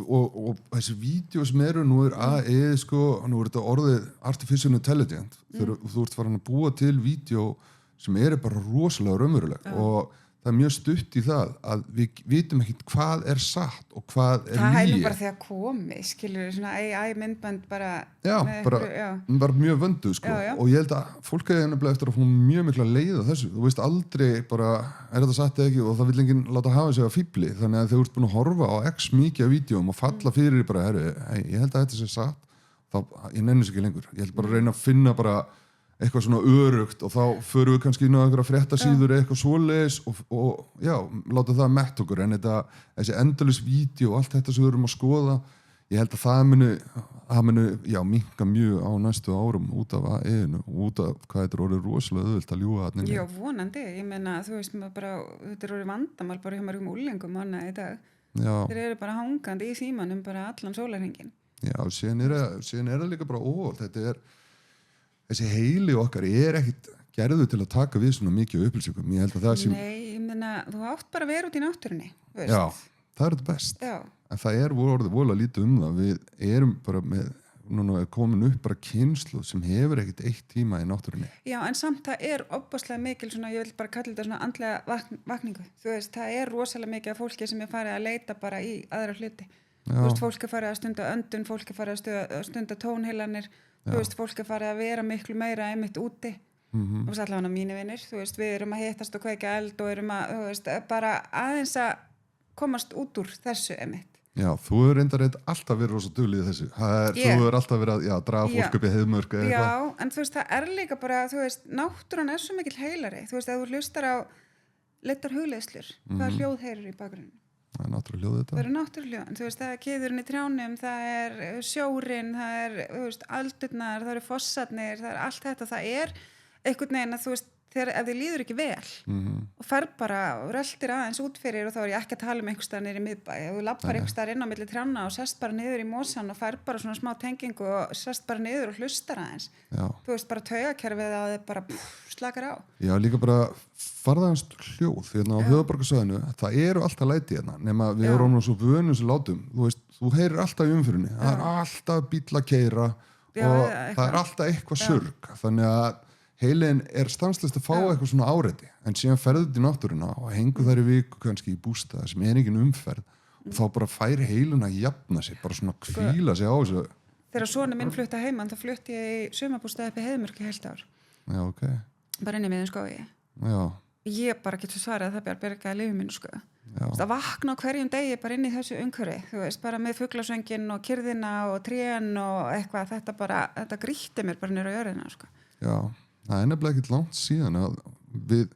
og þessi vídeo sem nú AI, sko, nú þetta orðið artificial intelligence, þú ert farin að búa til vídeo sem bara rosalega raunveruleg og það mjög stutt í það að við vitum ekki hvað satt og hvað lygi. Það nú bara þegar komi, skilur svona AI myndband bara bara mjög vöndu, sko, og ég held að fólk nefnilega eftir að fá mjög mikla leið á þessu, þú veist aldrei bara þetta satt ekki og það vill enginn láta hafa sig að fíbli, þannig að þegar þú ert búin að horfa á x mikið af vídeóm og falla fyrir bara, ég held að þetta sé satt, þá ég nenni þess ekki lengur, ég held bara að reyna að finna bara eitthvað svona örugt og þá förum við kannski inn á einhverja fréttasíður eitthvað svoleiðis og láta það mett okkur, en þessi endalaus vídeo og allt þetta sem við erum að skoða, ég held að það muni minnka mjög á næstu árum út af AI-inu og út af hvað þetta orðið rosalega auðvelt að ljúga þarna inni. Já, vonandi, ég meina, þú veist bara, þetta orðið vandamál bara hjá mörgum úlingum annað í dag. Þeir eru bara hangandi í símanum bara allan sólarhringinn. Já, síðan það líka bara þetta þessi heili okkar ekkit gerðu til að taka við svona mikið upplýsingum. Ég held að það Nei, ég meina, þú átt bara að vera út í náttúrunni, veist. Já, það þetta best. Já. En það orðið voðalega lítið það. Við erum bara núna komin upp bara kynslóð sem hefur ekkit eitt tíma í náttúrunni. Já, en samt það ofboðslega mikil svona, ég vil bara kalla þetta svona andlega vakningu. Þú veist, það rosalega mikið af fólki sem farið að leita bara í aðra hluti. Þú veist, fólk farið að stunda öndun, fólk farið að stunda tónheilanir. Þú veist, fólk farið að vera miklu meira einmitt úti. Þú veist, allavega mínir vinir, þú veist, við erum að hittast og kveikja eld og erum að, þú veist, bara aðeins að komast út úr þessu einmitt. Já, þú hefur reyndar alltaf verið rosa dugleg í þessu. Þú hefur alltaf verið að draga fólk upp í heiðmörk eða eitthvað. Já, en þú veist, það líka bara, þú veist, náttúran svo mikil heilari. Þú veist, ef þú hlustar á leitar hugleiðslur, hvaða hljóð heyrir í bakgrunni? Það náttúruhljóð þetta. Það náttúruhljóð, þú veist, það kiðurinn í trjánum, það sjórinn, það þú veist, aldurnar, það fossarnir, það allt þetta, það einhvern veginn að þú veist, ef þið líður ekki vel og fer bara og röltir aðeins út fyrir og þá ég ekki að tala einhvers staðar niður í miðbæ, ef þú lappar einhvers staðar inn á milli trjána og sest bara niður í mosann og fer bara svona smá tengingu og sest bara niður og hlustar aðeins. Þú veist, bara taugakerfið að þið bara slakar á. Já, líka bara farðaðans hljóð, því á höfuðborgarsvæðinu, það alltaf læti hérna, nema við erum svo vönum sem látum, þú veist, þú heyrir alltaf í umfyrinni, það alltaf bíll að keyra og það alltaf eitthvað surg, þannig að heilin stanslist að fá eitthvað svona áreiti, en síðan ferðu þetta í náttúruna og hengur þær í viku kannski í bústað sem engin umferð og þá bara fær heilin að jafna sig, bara svona hvíla sig á þessu. Þegar sonur minn flutti heimann, þá flutti ég í sumarbústað upp í Heiðmörk í heilt ár. Já, ok. Bara inni með skógi. Já. Ég bara getur svarað að það bjargaði lífið mínu, sko. Það vakna á hverjum degi bara inn í þessu umhverfi, þú veist, bara með fuglasönginn og kyrðina og trén og eitthvað, þetta grýtti mér bara niður á jörðina, sko. Já. Það nefnilega ekkert langt síðan að við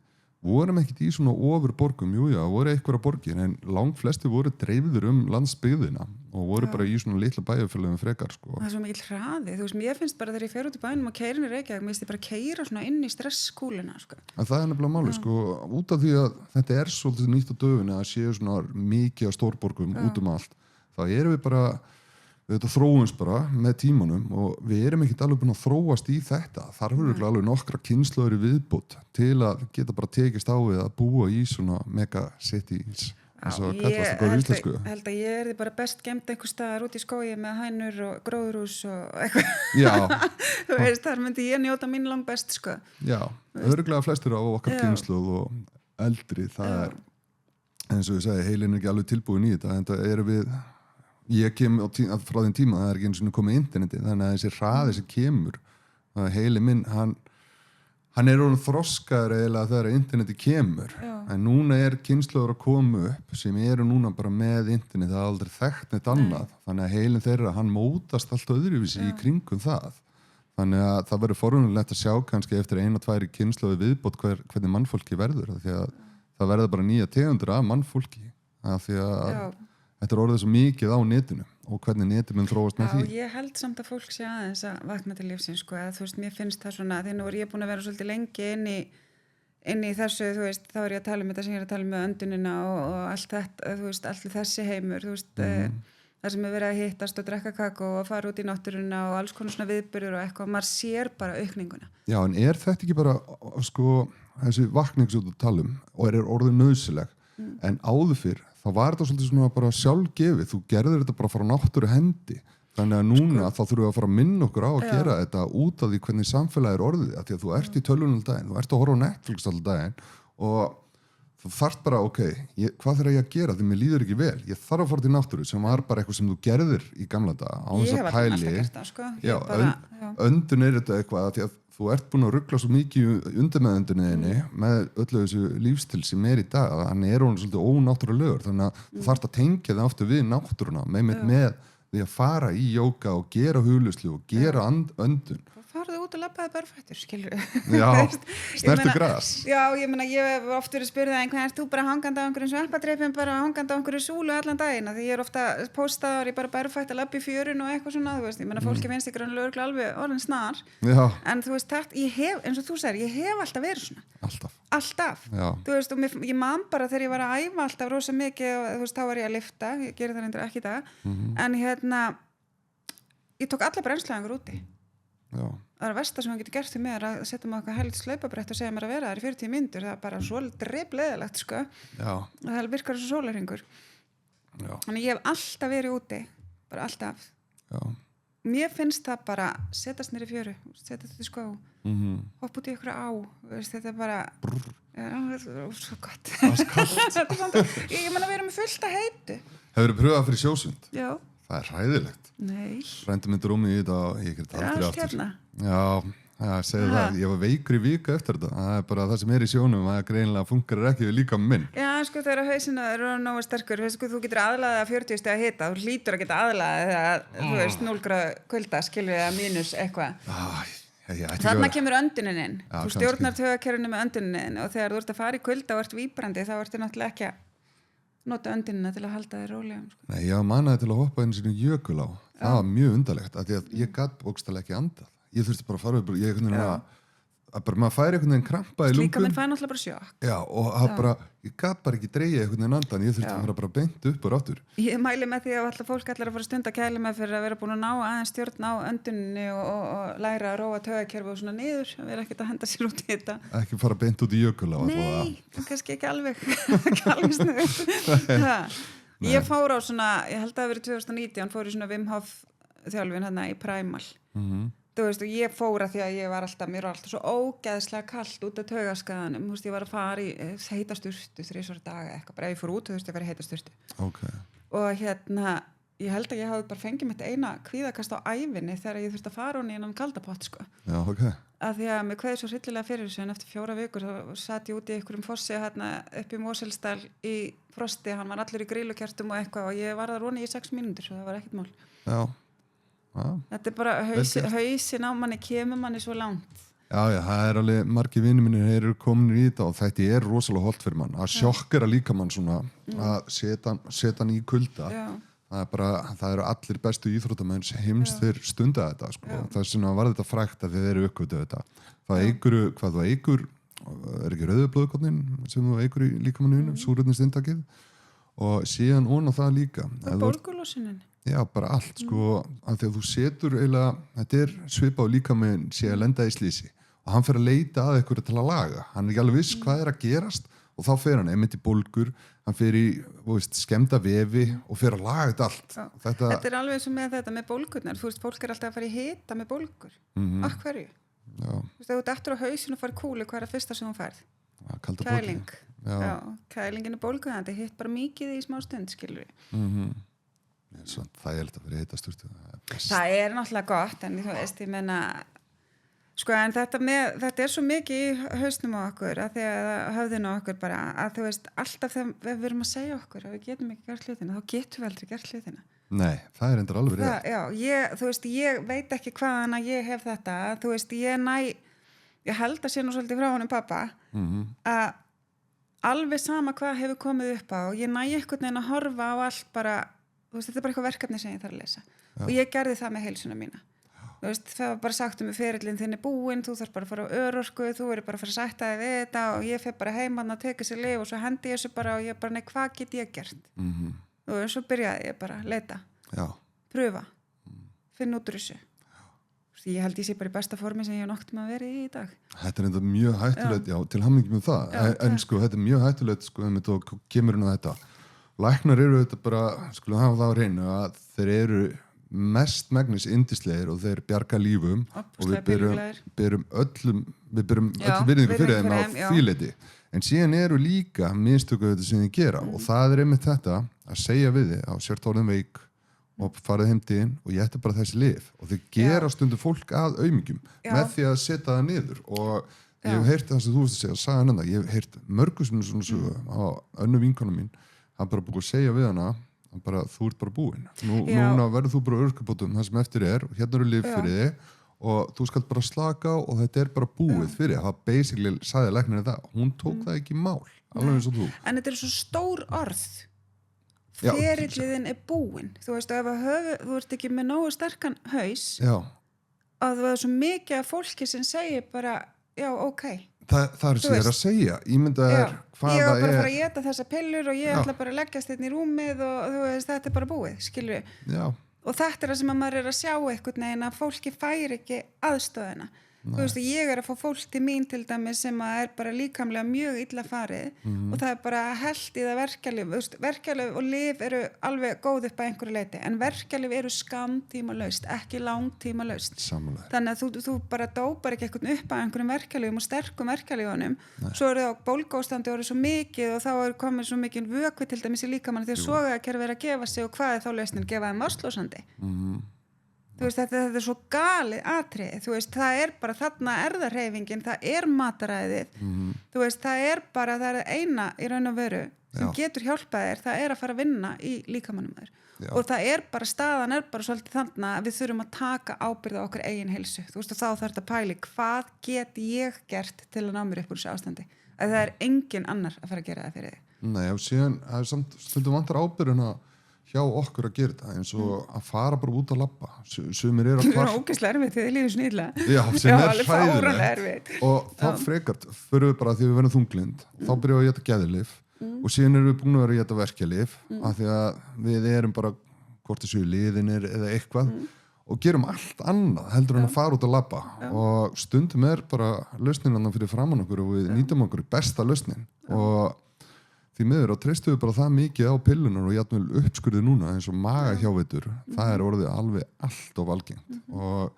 vorum ekkert í svona ofurborgum, voru einhverja borgir, en langt flesti voru dreifður landsbyggðina og voru bara í svona litla bæjarfélögum frekar, sko. Það svo mikil hraði, þú veist, mér finnst bara þegar ég fer út í bænum og keyri í Reykjavík, mér finnst ég bara keyra svona inn í stresskúluna, sko. En það nefnilega máli, sko, út af því að þetta svolítið nýtt á döfinni að séu svona mikið af stórborgum út allt, þá erum við bara þetta þróumst bara með tímanum og við erum ekkert alveg búin að þróast í þetta. Þar verður alveg nokkra kynslóðir í viðbót til að geta bara tekist á við að búa í svona megacities. Ég held að ég bara best gemt einhvers staðar út í skógi með hænur og gróðurhús og eitthvað. Já. Þú veist, þar myndi ég njóta mín langt best, sko. Já, örugglega flestir á okkar kynslóð og eldri, það eins og ég segi, heilin ekki alveg tilbúin í þetta, en það við ég kem frá þeim tíma, það ekki eins og komið interneti, þannig að þessi hraði sem kemur, heili minn hann orðinn þroskaður eiginlega þegar interneti kemur, en núna kynslóður að koma upp sem eru núna bara með internet, það aldrei þekkt neitt annað, þannig að heilin þeirra, hann mótast allt öðruvísi í kringum það, þannig að það verður forvunulegt að sjá kannski eftir 1-2 kynslóði viðbót hvernig mannfólki verður, því að það verður bara nýja tegundur af mannfólki, því að þetta orðið svo mikið á netinu og hvernig netið mun þróast með því. Já, ég held samt að fólk sé aðeins að vakna til lífsins, sko, að þú veist, mér finnst það svona, því nú ég búin að vera svolítið lengi inn í þessu, þú veist, þá ég að tala um þetta sem ég að tala um með öndunina og allt þetta, þú veist, allir þessi heimur, þú veist, þar sem verið að hittast og drekka kakó og fara út í náttúruna og alls konar svona viðburður og eitthvað, maður sér bara aukninguna. Já, en þetta ekki bara sko, þessi vakning sem þú talum og orðið nauðsynleg en áður fyrr, þá var þetta svolítið svona bara sjálfgefið, þú gerðir þetta bara frá náttúru hendi, þannig að núna þá þurfum við að fara að minna okkur á að gera þetta út af því hvernig samfélagi orðið, af því að þú ert í tölvunum all daginn, þú ert að horfa á Netflix all daginn og þú þarft bara, hvað þarf ég að gera því mér líður ekki vel, ég þarf að fara til náttúru sem var bara eitthvað sem þú gerðir í gamla daga á þess að pæli sko. öndun þetta eitthvað því að þú ert búin að ruggla svo mikið undir með öndunniðinni með öllu þessu lífstil sem í dag, þannig hún svolítið ónáttúrulegur, þannig að þú þarft að tengja það aftur við náttúruna með því að fara í jóga og gera hugluslu og gera öndun. Farðu út og labbaði barfættur, skilur Já, snertu gras. Já, ég hef oft verið spurð að ert þú bara hangandi á einhverjum sveppadreipum, bara hangandi á einhverju súlu allan daginn, því ég ofta póstaðar í bara barfætt að labba í fjörun og eitthvað svona, fólki finnst ykkur lögreglu alveg orðin snar, en þú veist, ég hef, eins og þú segir, ég hef alltaf verið svona. Alltaf. Þú veist, og ég man bara þegar ég var að æfa alltaf rosa mikið og þú veist, þá var ég að lyfta, ég geri það reyndar ekki í dag, en ég tók alla brennslaðingur úti. Já. Það er versta sem hann getur gert til mér að setja maður eitthvað helst slaupabrett og segja mér að vera þar í 40 mínútur, það er bara svolítið drepleiðilegt sko. Það virkar svo sólarhringur. Þannig ég hef alltaf verið úti, bara alltaf. Mér finnst það bara setjast niður í fjöru, setja þetta í skó, hoppa út í ykkur á, þetta er bara það er svo gott. Ég meina við erum fullt að heitu. Hefurðu pröfað fyrir sjósund? Já. Það er hræðilegt. Nei. Rændi mig rúmið í þetta og ég get aldrei aftur. Hérna? Já, segi það. Ég var veikur í viku eftir þetta. Það er bara það sem er í sjónum, það greinilega funkar ekki við líka minn. Já, sko þegar hausinu er nógu sterkur, þú getur aðlaðið að 40 stiga hita, þú hlýtur að geta aðlaðið að, þú veist, 0 gráðu kulda, skilur við að mínus eitthvað. Þarna kemur öndunin inn. Þú stjórnar taugakerfinu með öndunin inn og þegar þú ert að fara í kulda og ert víbrandi, þá ertu náttúrulega ekki að nota öndinina til að halda þér rólegum sko. Nei, ég manaði til að hoppa einu sinni jökulá. Það var mjög undarlegt af því að ég gat bókstaflega ekki andað. Ég þurfti bara að fara upp, maður færi einhvern veginn krampa í lungum. Líka minn fæði náttúrulega bara sjokk. Já, og ég gat bara ekki dreigið einhvern veginn andan, ég þurfti að fara bara beint upp og ráttur. Ég mæli með því að alltaf fólk ætlar að fara stund að kæla með fyrir að vera búin að ná aðeins stjórn á önduninni og læra að róa taugakerfi og svona niður, vera ekkert að henda sér út í þetta. Ekki fara beint út í jökulá. Nei, kannski ekki alveg snuð. Ég fór á svona, ég held að það verið 2019, fór í svona Wim Hof þjálfin hérna í Primal. Þú veist, og ég fór að því að mér var alltaf svo ógeðslega kalt út af taugaskaðanum, þú veist, ég var að fara í heita sturtu 3 daga eitthvað, bara ef ég fór út, þú veist, ég var í heita sturtu. Og ég held að ég hafði bara fengið mitt eina kvíðakast á ævinni þegar ég þurfti að fara hún í innan kaldapott, sko. Já, Af því að mér kveði svo hryllilega fyrir þessu, en eftir 4 vikur þá sat ég úti í einhverjum fossi upp í Moselsdal í frosti, hann var allur í grillukertum og eitthvað og ég var þar roni í 6 mínútur, svo það var ekkert mál. Já. Þetta er bara hausin á manni kemur manni svo langt. Já, það er alveg margir vinir mínir, þeir eru komin í þetta og þetta er rosalega holdt fyrir mann. Það sjokkar að líka mann svona að setja hann í kulda. Það eru allir bestu íþróttamenn heims þeir stunda þetta sko. Þess vegna var þetta frægt að þeir eru uppgötu þetta. Það eigur er ekki rauðublóðkornin sem þú eigur í líkamanninu, súrefnisinntakið og síðan á það líka. Og bólgulósunin. Já, bara allt sko, af því að þú setur eiginlega, þetta er svipað á líkaminn sé að lenda í slísi og hann fer að leita að eitthvað til að laga. Hann er ekki alveg viss hvað er að gerast og þá fer hann einmitt í bólgur, hann fer í skemmda vefi og fer að laga þetta allt. Þetta er alveg eins og með þetta með bólgurnar, þú veist, fólk er alltaf að fara í hita með bólgur. Af hverju? Þú veist, ef þú dettur á hausinn og fari kúli, hvað er það fyrsta sem þú færð? Kæling. Já, kælingin er bólguðandi, hitt bara mikið í smá stund, skilur við. Það er alltaf verið heitasturtu. Það er náttúrulega gott, en þú veist, ég meina sko, en þetta er svo mikið í hausnum á okkur, að því að höfðinu á okkur bara, að þú veist, alltaf þegar við erum að segja okkur að við getum ekki gert hlutina, þá getum við aldrei gert hlutina. Nei, það er endur alveg rétt. Já, þú veist, ég veit ekki hvaðan að ég hef þetta, þú veist, ég held að sé nú svolítið frá honum pappa, að alveg sama hvað hefur komið upp á, ég næ einhvern veginn að horfa á allt bara, þú veist, þetta er bara eitthvað verkefni sem ég þarf að lesa. Og ég gerði það með heilsuna mína. Þú veist, það var bara sagt með ferillinn þinn er búinn, þú þarf bara að fara á örorku, þú verður bara að fara að sætta þig við þetta og ég fer bara heim að teka sér lyf og svo hendi ég þessu bara og ég bara, nei, hvað get ég gert? Og svo byrjaði ég bara að leita. pröfa, finna út úr þessu. Ég held ég sé bara í besta formi sem ég hef nokt með að vera í dag. Þetta enda mjög hættulegt, já, til hamingju með það. En sko, þetta mjög hættulegt, sko, og kemur inn á þetta. Læknar eru þetta bara, skulum hafa það á hreinu, að þeir eru mest megnis yndislegir og þeir bjarga lífum og við berum öll virðingu fyrir þeim á þvíleiti. En síðan eru líka mistöku þetta sem þeir gera og það er einmitt þetta að segja við þig á sért orðin veik og farið heim til þín og ég ætti bara þessi lyf og þau gera stundum fólk að aumingjum með því að setja það niður og ég hef heyrt það sem þú veist að segja sagan enda, ég hef heyrt mörgum svona sögu á önnu vinkonu mín, hann bara búið að segja við hana bara, þú ert bara búin núna verður þú bara örkabótum það sem eftir er og hérna eru lyf fyrir þig og þú skalt bara slaka á og þetta er bara búið fyrir það basically sagði læknirinn það, hún tók það ekki í mál alveg eins og þú. En þetta er svo stór orð ferillin er búin þú veist, ef þú ert ekki með nógu sterkan haus að þú er svo mikið af fólki sem segir bara, já, ok það er sér að segja, ímynda er hvað ég það var bara er að fara að éta þessa pillur og ég ætla bara að leggjast hérna í rúmið og þú veist, þetta er bara búið, skilur og þetta er það sem að maður er að sjá einhvern veginn að fólki fær ekki aðstöðina þú veist, ég er að fá fólk til mín til dæmis sem að er bara líkamlega mjög illa farið og það er bara held í það verkjalyf og lyf eru alveg góð upp að einhverju leiti en verkjalyf eru skammtímalaust ekki langtímalaust þannig að þú bara dópar ekki eitthvað upp að einhverjum verkjalyfum og sterkum verkjalyfunum svo eru það á bólgóstandi og eru svo mikið og þá er komið svo mikið vökvi til dæmis í líkamann þegar sogakerfi er að gefa sig og hvað er þá lausnin, gefa þeim vatnslosandi þú veist, þetta er svo galið atriði, þú veist, það er bara þarna erðarhreyfingin, það er mataræðið þú veist, það er eina í raun og veru sem getur hjálpað þér, það er að fara að vinna í líkamannum þér og það er bara, staðan er bara svolítið þannig að við þurfum að taka ábyrgð á okkur eigin heilsu, þú veist, og þá þarf þetta að pæli hvað get ég gert til að ná mér upp úr þessu ástandi, að það er engin annar að fara að gera það fyrir þig. Nei, og síðan, það er stundum vantar ábyrgðina hjá okkur að gera þetta eins og að fara bara út að labba sumir eru að það er ógeðslega erfitt þegar þið líður snýðlega já, sem er hræðilegt og þá frekart fyrir við bara því við verðum þunglind þá byrjum við að geta geðlyf og síðan erum við búin að vera að geta verkjalyf af því að við erum bara hvort þessu liðinir eða eitthvað og gerum allt annað heldur en að fara út að labba og stundum er bara lausnin fyrir framan okkur og við nýtum okkur besta lausnin og því miður og treystu við bara það mikið á pillunar og jafnvel uppskurðið núna eins og magahjáveitur, það er orðið alveg allt of algengt og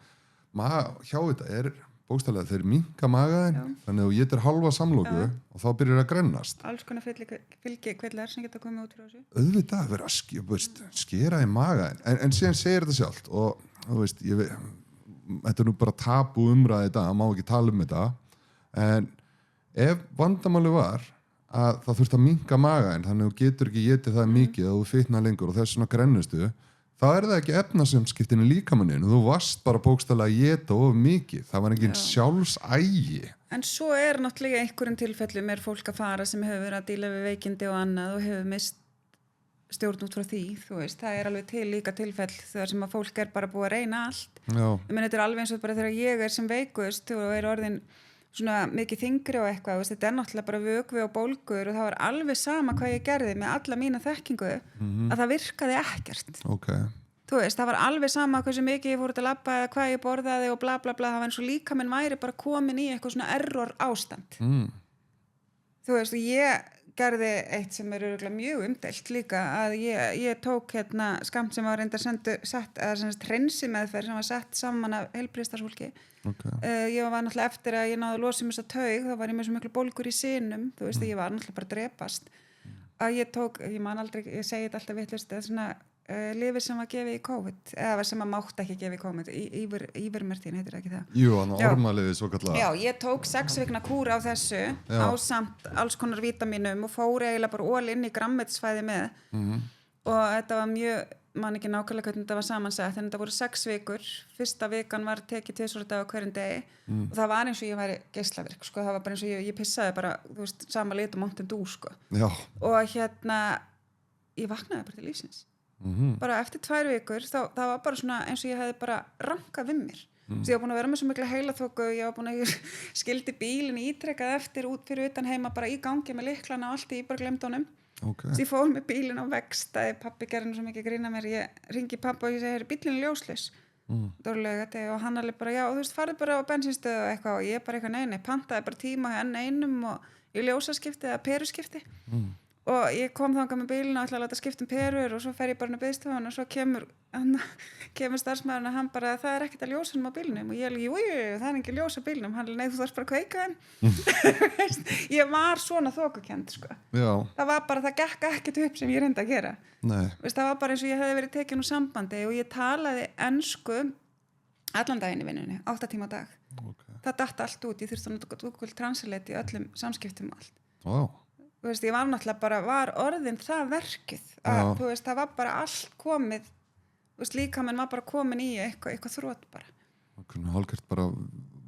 magahjávita er bókstaflega þeir minnka magaðin þannig að þú étir halva samloku og þá byrjar að grennast alls konar fylgikvillar sem geta komið út frá þessu auðvitað vera að skera í magaðin en síðan segir þetta sjálft og þú veist, þetta er nú bara tabu umræði þetta, má ekki tala þetta en ef vandamáli var að það þurft að minnka magaðin þannig að þú getur ekki étið það mikið að þú fitna lengur og þess svona grennustu þá er það ekki efnasemskiptin í líkamanninu þú varst bara bókstaflega að éta of mikið það var engin sjálfsægi en svo er náttúrulega einhverjum tilfellum er fólk að fara sem hefur verið að díla við veikindi og annað og hefur mist stjórn út frá því þú veist, það er alveg til líka tilfell þegar sem að fólk er bara búið að reyna allt ég meina þetta er alveg eins og bara þegar ég er sem veikust og er orðin svona mikið þyngri og eitthvað, veist, þetta er náttúrulega bara vökvi og bólgur og það var alveg sama hvað ég gerði með alla mína þekkingu að það virkaði ekkert þú veist, það var alveg sama hversu mikið ég fór út að labba eða hvað ég borðaði og bla bla bla, það var eins og líkaminn væri bara komin í eitthvað svona error ástand þú veist, og ég gerði eitt sem er örugglega mjög umdeilt líka að ég tók skammt sem var reyndar sett eða hreinsi meðferð sem var sett saman af heilbrigðisstarfsfólki ég var náttúrulega eftir að ég náði að losa þessa taug þá var ég með svo miklu bólgur í sinum þú veist, ég var náttúrulega bara að drepast að ég tók, ég man aldrei, ég segi þetta alltaf vitlaust eða svona lyfið sem var gefið í COVID eða sem að mátt ekki gefið í COVID Ivermectin, heitir ekki það Jú, ormalyfið svo kallar Já, ég tók 6 vikna kúr á þessu ásamt alls konar vítamínum og fór eiginlega bara all inn í grænmetisfæði með og þetta var mjög man ekki nákvæmlega hvernig þetta var samansett en þetta voru 6 vikur, fyrsta vikan var tekið 2 daga hverjum degi og það var eins og ég væri geislavirk sko. Það var bara eins og ég pissaði bara þú veist, sama lit og Mountain Dew sko. Og ég vaknaði bara til lífsins bara eftir 2 vikur það var bara svona eins og ég hefði bara rankað við mér ég var búin að vera með svo mikla heilaþoku ég var búin að skildi bílinn ítrekað eftir út fyrir utan heima bara í gangi með lyklana og allt ég bara glemdi honum Okay. Ég fór með bílinn á vegstæði, pabbi gerði nú svo mikið grína mér, ég ringi pabba og ég segi, bílinn er ljóslaus dórlega, og hann alveg bara, já, þú veist, farið bara á bensinstöðu og eitthvað, og ég bara eitthvað, nei, pantaði bara tíma enn einum og í ljósaskipti eða peruskipti og ég kom þangað með bílinn og ætla að láta skipta perur og svo fer ég bara inn á biðstofuna og svo kemur starfsmaðurinn og hann bara, það er ekkert að ljósunum á bílnum og ég alveg, jú, það er ekki ljós á bílnum, hann, nei, þú þarfst bara að kveika þeim ég var svona þokukend, sko. Það var bara, það gekk ekkert upp sem ég reyndi að gera. Veist, það var bara eins og ég hefði verið tekin úr sambandi og ég talaði ensku allan daginn í vinnunni, 8 tíma á dag. Það datt allt út, ég þurfti að nota Google Translate í öllum samskiptum og allt. Þú veist, ég var náttúrulega bara, var orðin það verkið að, þú veist, það var bara allt komið, þú veist, líkaminn var bara komin í eitthvað þrot bara. Það kunni hálfgert bara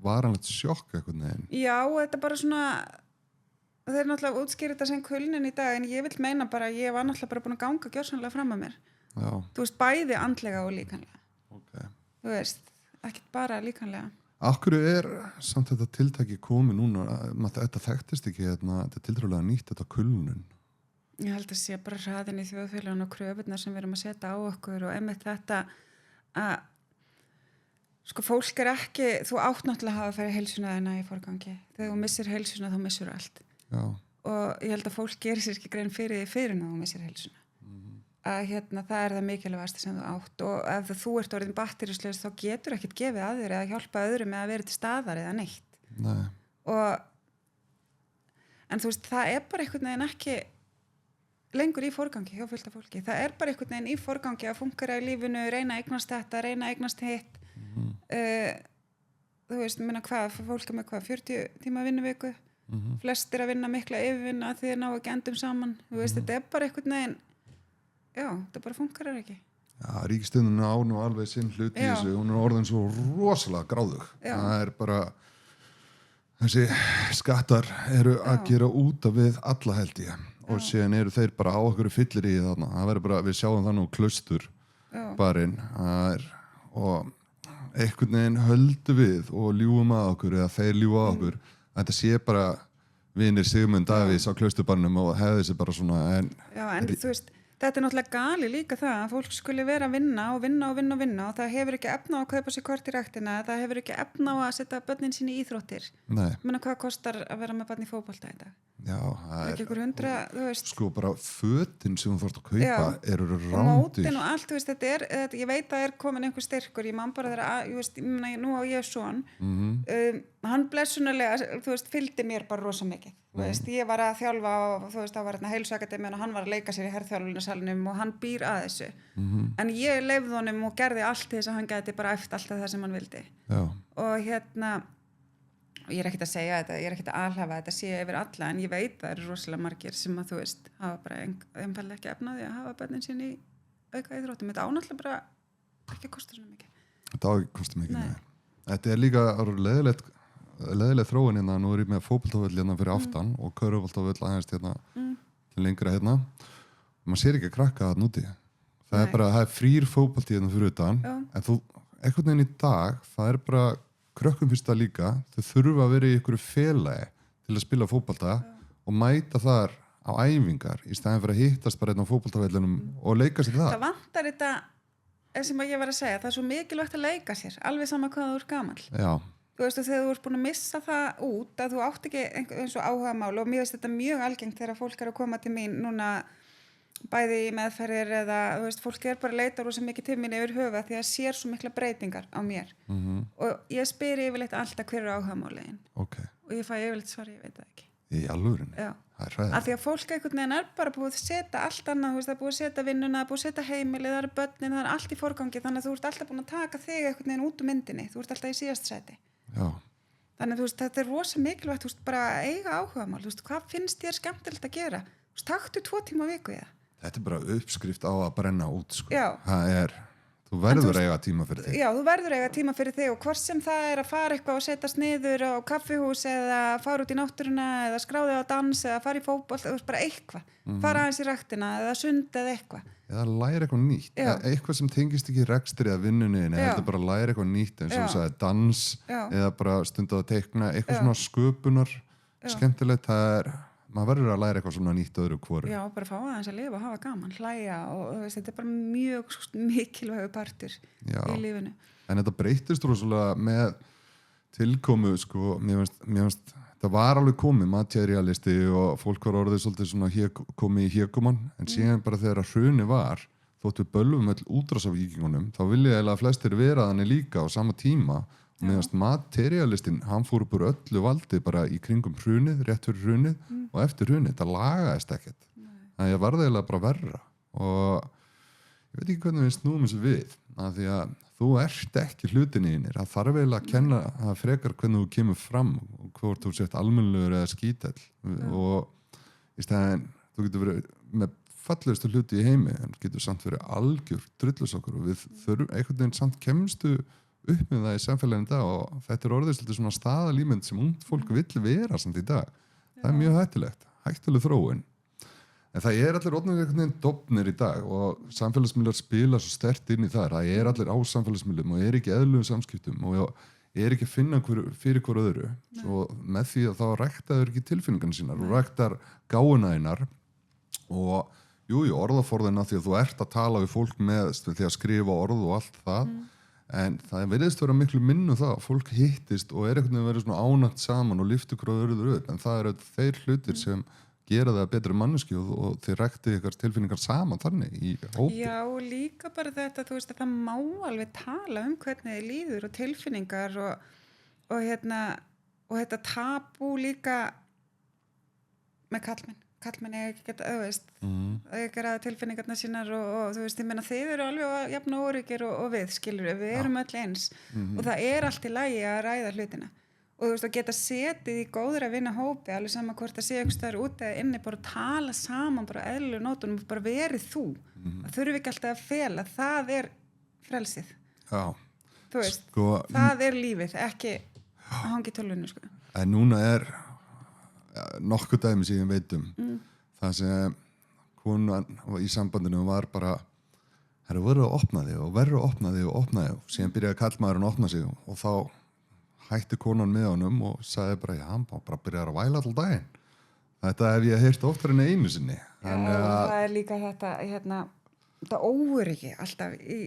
varanlegt sjokk eitthvað neginn. Já, þetta bara svona, þeir náttúrulega útskýrir þetta sem kulnun í dag, en ég vil meina bara, ég var náttúrulega bara búin að ganga gjörsamlega fram að mér. Þú veist, bæði andlega og líkanlega. Þú veist, ekkert bara líkanlega. Af hverju samt þetta tiltæki komið núna, þetta þekktist ekki, þetta tiltrúlega nýtt, þetta kulnun? Ég held að sé bara hraðin í þjóðfélaginu og kröfurnar sem við erum að setja á okkur og einmitt þetta að sko fólk ekki, þú átt náttúrulega að hafa að færa heilsuna þína í forgangi. Þegar þú missir heilsuna þá missir þú allt. Og ég held að fólk gerir sér ekki grein fyrir að þú missir heilsuna. Að það er það mikilvægast sem þú átt og ef þú ert orðin batteríslaus þá getur ekkert gefið að þér eða hjálpa öðrum með að vera til staðar eða neitt. En þú veist, það er bara einhvern veginn ekki lengur í forgangi hjá fullt af fólki. Það er bara einhvern veginn í forgangi að fungera í lífinu, reyna að eignast þetta, reyna að eignast hitt. Þú veist, minna hvað, fólk með 40 tíma vinnuviku, flestir að vinna mikla yfirvinna því að ná ekki endum saman. Þú veist, þetta er bara einhvern veginn já, það bara fungerar ekki. Já, ríkisstjórnin á nú alveg sinn hlut í þessu, hún er orðin svo rosalega gráðug. Það er bara, þessi skattar eru að gera út af við alla held ég. Og síðan eru þeir bara á okkur fyllir í þarna. Það verður bara, við sjáum það nú Klaustur barinn, og einhvern veginn höldu við og ljúum að okkur, eða þeir ljúa að okkur. Þetta sé bara vinir Sigmund Davís á Klausturbarnum og hefði þessi bara svona, en þú veist, þetta er náttúrulega gali líka það að fólk skuli vera að vinna og það hefur ekki efna á að kaupa sér kort í ræktina, það hefur ekki efna á að setja börnin sín í íþróttir. Menna hvað kostar að vera með barn í fótbolta í dag? Já, það er ekki ykkur 100, þú veist. Sko bara fötin sem þú þarft að kaupa eru rándýr. Og mótin og allt, þú veist, þetta ég veit að komin einhver styrkur, ég man bara þegar, ég veist, nú á ég son, hann blessunarlega, þú veist, fylgdi mér bara rosa mikið. Þú veist, ég var að þjálfa og þú veist, það var heilsuakademían og hann var að leika sér í herþjálfunarsalnum og hann býr að þessu. En ég leyfði honum og gerði allt þess að hann gæti bara eftir allt það sem hann vildi. Og og ég er ekkert að segja þetta, ég er ekkert að alhafa þetta sé yfir alla, en ég veit það eru rosalega margir sem að þú veist, hafa bara einfallega ekki efnaði að hafa börnin sín í auka íþróttum. Þetta ánáttúrulega bara ekki að kosta svona mikið. Þetta á ekki að kosta mikið, nei. Þetta er líka leiðileg þróun hérna, nú er ég með fótboltavöll hérna fyrir aftan og körfuboltavöll aðeins hérna til lengra hérna. Man sér ekki að krakka það núti. Það er bara, það er frýr fótbolti hérna fyrir utan, en þú, einhvern veginn í dag, það er bara krökkum fyrst það líka, þau þurfa að vera í einhverju félagi til að spila fótbolta og mæta þar á æfingar í staðin fyrir að hittast bara einn á fótboltavellinum og leika sér það. Það vantar þetta sem að ég var að segja, það er svo mikilvægt að leika sér, alveg sama hvað þú ert gamall. Já. Þú veist, og þegar þú ert búin að missa það út að þú átt ekki eins og áhugamál og mér finnst þetta mjög algengt þegar fólk er að koma til mín núna bæði í meðferðir eða þú veist, fólk er bara að leita rosa mikið til mín yfir höfuð því að sér svo mikla breytingar á mér og ég spyr yfirleitt alltaf hver er áhugamálin og ég fæ yfirleitt svar, ég veit það ekki. Í alvörinni? Já, af því að fólk einhvern veginn er bara búið að setja allt annað, þú veist, það er búið að setja vinnuna, það er búið að setja heimilið, það er börnin, það er allt í forgangi, þannig að þú ert alltaf búin að taka þig einhvern veginn út úr myndinni, þú ert alltaf í síðast sæti. Já. Þannig að þú veist, þetta er rosa mikilvægt, þú veist, bara að eiga áhugamál, þú veist, hvað finnst þér skemmtilegt að gera? Þú veist, taktu 2 tíma á viku í það. Þetta er bara uppskrift á að brenna út, sko. Já. Það er, þú verður eiga tíma fyrir þig. Já, þú verður eiga tíma fyrir þig og hvort sem það er að fara eitthvað og setjast niður á kaffihús eða fara út í náttúruna eða skráði á dans eða fara í fótbolt, þú veist, bara eitthvað. Fara aðeins í ræktina eða sund eða eitthvað. Eða læra eitthvað nýtt. Eitthvað sem tengist ekki rekstri eða vinnunni, eða bara læra eitthvað nýtt eins og þú sagði dans eða bara stundað að teikna, eitthvað svona sköpunar skemmtilegt, það er maður verður að læra eitthvað svona nýtt öðru hvoru. Já, bara fá aðeins að lifa, hafa gaman, hlæja og veist, þetta bara mjög mikilvægur partur í lífinu. En þetta breytist rosalega með tilkomu, sko, mér finnst það var alveg komið materialisti og fólk var orðið svolítið svona komið í hékumann, en síðan bara þegar að hruni var, þótt við bölvum öll útrásarvíkingunum, þá vilja eiginlega flestir vera þannig líka á sama tíma og meðan materialistin, hann fór upp úr öllu valdi bara í kringum hrunið, rétt fyrir hrunið og eftir hrunið, það lagaðist ekkert. Það ég varði eiginlega bara verra og ég veit ekki hvernig við snúum þessu við, að því að þú ert ekki hlutin í þínir, það þarf eiginlega að kenna að frekar hvernig þú kemur fram og hvort þú sett almennilegur eða skítall og í stæðin, þú getur verið með fallegustu hluti í heimi en getur samt verið algjör drullusokkur og við þurfum einhvern veginn samt kemstu upp með það í samfélaginu í dag og þetta orðið svolítið svona staðalímynd sem ungt fólk vill vera samt í dag. Það er mjög hættuleg þróun. En það allir orðnir einhvern veginn dofnir í dag og samfélagsmiðlar spila svo sterkt inn í það. Það allir á samfélagsmiðlum og ekki eðlugum samskiptum og ekki að finna fyrir hver öðru. Svo með því að þá ræktaður ekki tilfinningarna sínar og ræktar gáuna þínar og orðaforðina því að þú ert að tala við fólk með því að skrifa orð og allt það. En það virðist vera miklu minnu það. Fólk hittist og einhvern veginn verið svona ánægt saman og lyftu hver öðru upp. En það þeir hlutir sem gera það betri manneski og þið ræktið ykkar tilfinningar saman þannig í hópi. Já, og líka bara þetta, þú veist að það má alveg tala hvernig þið líður og tilfinningar og þetta tabú líka með kallmenn ekki geta, þú veist, ekki ræða tilfinningarna sínar og þú veist, ég meina þið eru alveg jafn óryggir og við, skilur við erum öll eins og það allt í lagi að ræða hlutina. Og þú veist, að geta setið í góðra vinna hópi alveg sama hvort að sé einhvers staðar úti eða inni bara tala saman, bara eðlilegum nótunum bara verið þú, það þurfi ekki alltaf að fela, það frelsið. Já. Þú veist, sko, það lífið, ekki að hangi í tölvunni, sko. En núna nokkuð dæmi sem ég veit það sem konan í sambandinu var bara það verður að opna þig og síðan byrjaði kallmaðurinn að opna sig og þá hætti konan með honum og sagði bara, hann bara byrjar að væla alltaf daginn. Þetta hef ég heyrt oftar en einu sinni. Það líka þetta óöryggi alltaf í...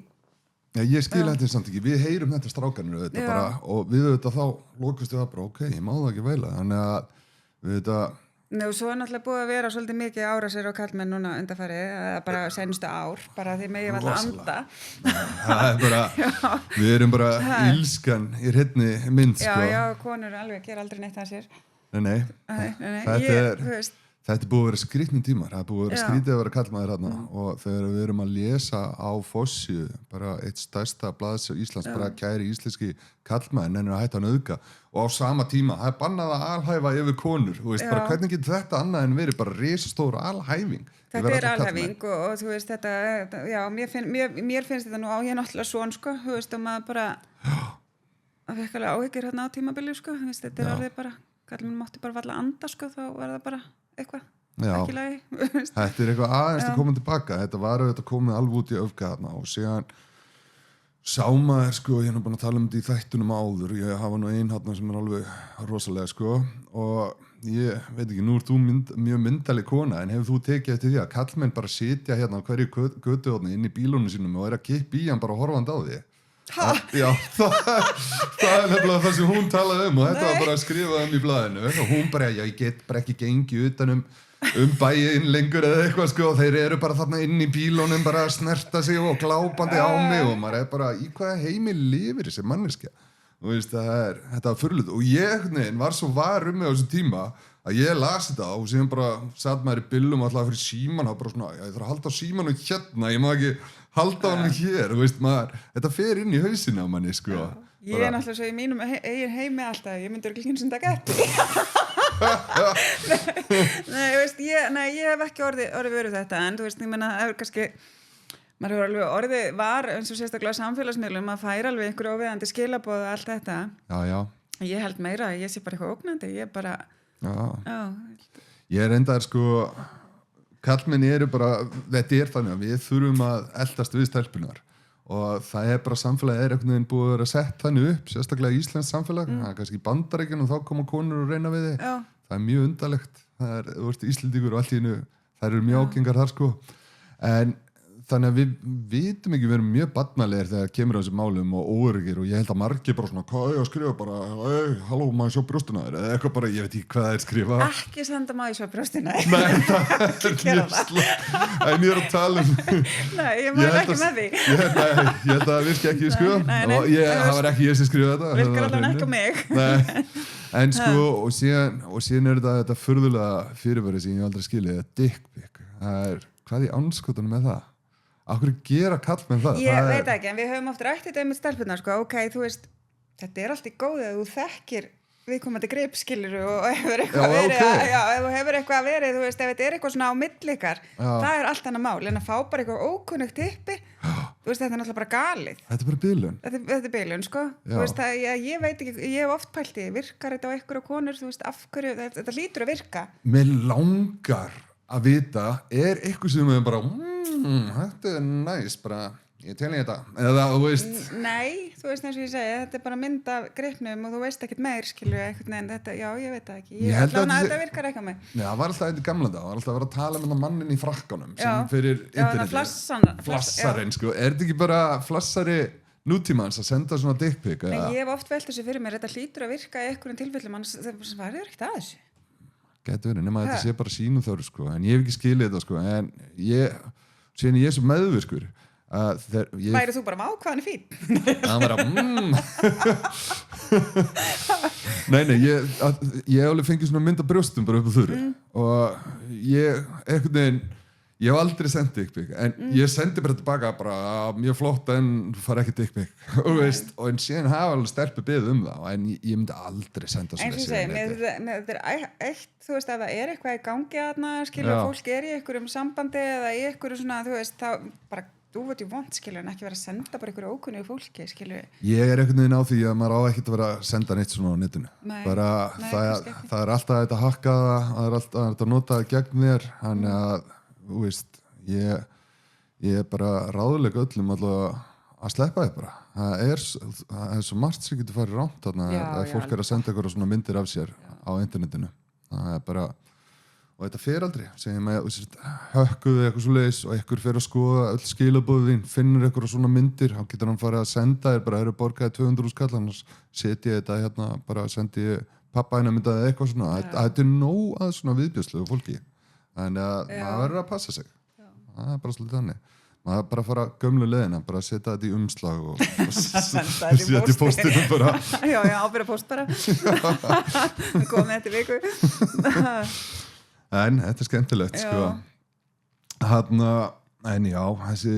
Já, ég skil þetta samt ekki. Við heyrum þetta strákanir bara, og við þá lókust við bara, ok, ég má það ekki væla. Þannig að við Nú, svo náttúrulega búið að vera svolítið mikið árásir á karlmenn núna undanfarið, bara seinustu ár, bara því megið var alltaf anda. Það bara, við erum bara ílskan í hreinni mynd, sko. Já, konur alveg gera aldrei neitt að sér. Nei. Þetta búið að vera skrýtnir tímar, það búið að vera skrýtið að vera kallmaður hérna og þegar við erum að lesa á Fossi, bara eitt stærsta blaðs á Íslands, bara kæri íslenski kallmaður, nennir að hætta að nauðga og á sama tíma, það bannað að alhæfa yfir konur, þú veist, bara hvernig getur þetta annað en verið bara risastóra alhæfing? Þetta alhæfing og þú veist, þetta, já, mér finnst þetta nú á ég náttúrulega svon, sko, þú veist, og maður bara að fekkalega áhyggjur hérna á tímabili, sko, þú veist, þetta orðið bara, kallmenn mátti bara valla anda, sko, þá var það bara eitthvað, ekki lagi. Þetta eitthvað aðeins að koma tilbaka, þetta var auðvitað komið alveg út í öfgaðna og síðan sá maður, sko, ég búin að tala þetta í þættunum áður, ég hafa nú einhátna sem alveg rosalega, sko, og ég veit ekki, nú ert þú mjög myndaleg kona, en hefur þú tekið eftir því að kallmenn bara sitja hérna á hverju götuhorni inn í bílunum sínum og að kippa í hann bara horfandi á því? Já, það nefnilega það sem hún talaði og þetta var bara að skrifa í blaðinu og hún bara, ég get bara ekki gengið utan bæinn lengur eða eitthvað, sko, og þeir eru bara þarna inn í bílunum bara að snerta sig og glápandi á mig og maður bara, í hvaða heimi lifir þessi manneskja? Þú veist, þetta var furðulegt og ég var svo var mig á þessum tíma að ég las þetta og síðan bara satt maður í bílum alltaf fyrir síman og bara svona, ég þarf að halda á símanu hérna, ég má ekki halda á hann hér, þú veist maður, þetta fer inn í hausina á manni, sko. Ég náttúrulega svo í mínum eigin heimi alltaf, ég myndi ekki einu sinni taka eftir. Nei, veist, ég hef ekki orðið verið þetta, en þú veist, ég menna, það kannski, maður hefur alveg orðið var, eins og sérstaklega á samfélagsmiðlum, að færa alveg einhverju óviðandi skilaboð og allt þetta. Já. Ég held meira, ég sé bara eitthvað ógnandi, ég bara... Já. Ég reyndar, sko... Kallmenn eru bara, þetta þannig að við þurfum að eldast við stelpunar og það bara samfélagið einhvern veginn búið að vera sett þannig upp, sérstaklega íslenskt samfélag, það kannski Bandaríkjunum og þá koma konur og reyna við þig, það mjög undarlegt, þú ert Íslendingur og allt í einu, þær eru mjög ágengar þar sko, en þannig að við vitum ekki, við erum mjög barnalegir þegar kemur á þessi málum og óöryggir og ég held að margir bara svona, hvað er ég að skrifa bara, halló, maður sjá brjóstina þér eða eitthvað bara, ég veit ekki hvað það er skrifa. Ekki senda maður sjá brjóstina þér. Nei, það er mjög slótt, en ég er að tala Nei, ég maður ekki með því. Ég held að það virki ekki í skrifa og það var ekki ég sem skrifa þetta. Virkar alveg ekki á mig. Nei, en sko, og síðan er þetta furðulega fyrirbæri sem ég aldrei skilið, dick pic, hvað í andskotunum með það? Akkur gera kall með það? Ég veit ekki, en við höfum oft rætt þetta með stelpunar, sko, ok, þú veist, þetta er allt í góðu að þú þekkir viðkomandi grip, skilurðu, og hefur eitthvað verið, ef þú hefur eitthvað verið, þú veist, ef þetta er eitthvað svona á millikar, það er allt annað mál, en að fá bara eitthvað ókunnugt tippi, þú veist, þetta er náttúrulega bara galið. Þetta er bara bilun. Þetta er bilun, sko, þú veist, ég veit ekki, ég hef oft pælt í, virkar þetta á einhverju konur, þú veist, af hverju, þetta hlýtur að virka. Mér langar að vita, er eitthvað sem við bara, þetta er næs, bara, ég tel í þetta, eða, þú veist. Nei, þú veist eins og ég segi, þetta er bara mynd af gripnum og þú veist ekkert meir, skilur, eitthvað, en þetta, já, ég veit það ekki. Ég held að þetta virkar eitthvað með. Nei, það var alltaf eitthvað gamla dag, það var alltaf að vera að tala með mannin í frakkanum, sem fyrir internetið. Flassarinn, sko, er þetta ekki bara flassari nútímans að senda svona dick pic? Nei, ég hef oft velt þessu fyrir mér, þetta hlýtur að virka í einhverjum tilfellum, það var ekkert að þessu. Gæti verið, nema þetta sé bara sínu þörf sko, en ég hef ekki skilið þetta sko, en síðan ég er svo meðvirkur Væri þú bara hvað hann er fín? Það var Nei, ég alveg fengið svona mynd af brjóstum bara upp á þurru og ég hef aldrei sendið dick pic, en ég sendi bara tilbaka bara mjög flott en þú far ekki dick pic og en síðan hafa alveg stelpu beðið það, en ég myndi aldrei senda svona eins og ég segi, þetta er eitt, þú veist, ef það er eitthvað í gangi þarna, skilur, fólk er í einhverjum sambandi eða í einhverju svona, þú veist, þá bara do what you want, skilur, en ekki vera að senda bara einhverju ókunnugu fólki, skilur. Ég er einhvern veginn á því að maður á ekkert að vera að senda neitt svona á netinu. Bara það er alltaf þetta hakkað, það er alltaf þetta notað gegn þér, þannig að þú veist, ég er bara ráðulega öllum alltaf að sleppa þér bara. Það er svo margt sem getur farið rámt þarna að fólk er að senda eitthvað svona myndir af sér á internetinu. Það er bara, og þetta fer aldrei, segjum að hökkuðu eitthvað svo leiðis og einhver fer að skoða öll skilaboðið þín, finnur eitthvað svona myndir, þá getur hann farið að senda þér bara, borgaði 200 skall, annars setja ég þetta hérna, bara sendi ég pappa hennar myndaði eitthvað svona, þetta er nóg að svona viðbjóðslegu fólki. Þannig að maður verður að passa sig. Það er bara svolítið þannig. Maður bara fara gömlu leiðina, bara setja þetta í umslag og setja í póstinu bara. Já, ábyrja póst bara. Komið þetta í viku. En þetta er skemmtilegt, sko. En já, þessi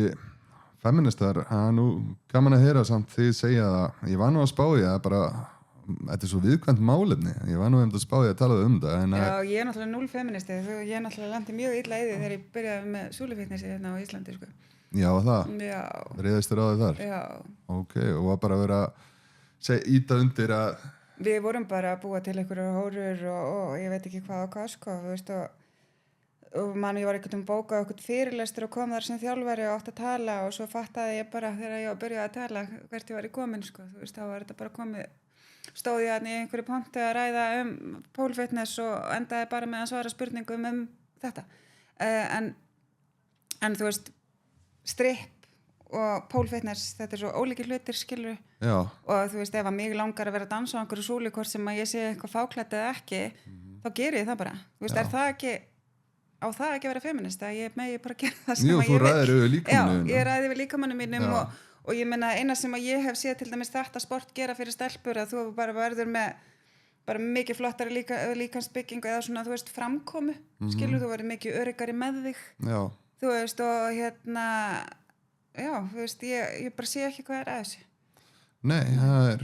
feministar, það er nú gaman að heyra samt því segja það. Ég var nú að spá í það bara, þetta er svo viðkvæmt málefni, ég var nú að spá ég að tala það. Já, ég er náttúrulega 0 feministi, ég er náttúrulega landi mjög illa í því þegar ég byrjaði með súlufitnessi hérna á Íslandi, sko. Já, það? Já. Reiðist þér á þig þar? Já. Ok, og var bara að vera íta undir að... Við vorum bara að búa til einhverjar hórur og ég veit ekki hvað og hvað, sko, þú veist, og ég var einhvern bókað okkur fyrirlestur og kom þar sem þjálfari og átt að tala og svo fattaði ég bara þegar ég byrjaði að tala hvert ég var í komin, sko, þú veist, þá var þetta bara komið, stóð ég í einhverju pontu að ræða pole fitness og endaði bara með að svara spurningum þetta. En þú veist, stripp og pole fitness, þetta er svo ólíkir hlutir, skilur. Já. Og þú veist, ef að mig langar að vera að dansa á einhverju súlu, hvort sem að ég sé eitthvað fáklætt eða ekki, þá geri ég það bara. Þú veist, er það ekki, á það ekki að vera feminist, að ég megi bara gera það sem að ég vil. Jú, þú ræðir yfir líkamannum. Já, ég ræði yfir líkamannum mínum og ég meina eina sem að ég hef séð til dæmis þetta sport gera fyrir stelpur að þú bara verður með bara mikið flottari líkansbyggingu eða svona, þú veist, framkomu, skilur, þú verður mikið öryggari með þig. Já. Þú veist, og já, þú veist, ég bara sé ekki hvað er að þessu. Nei, það er,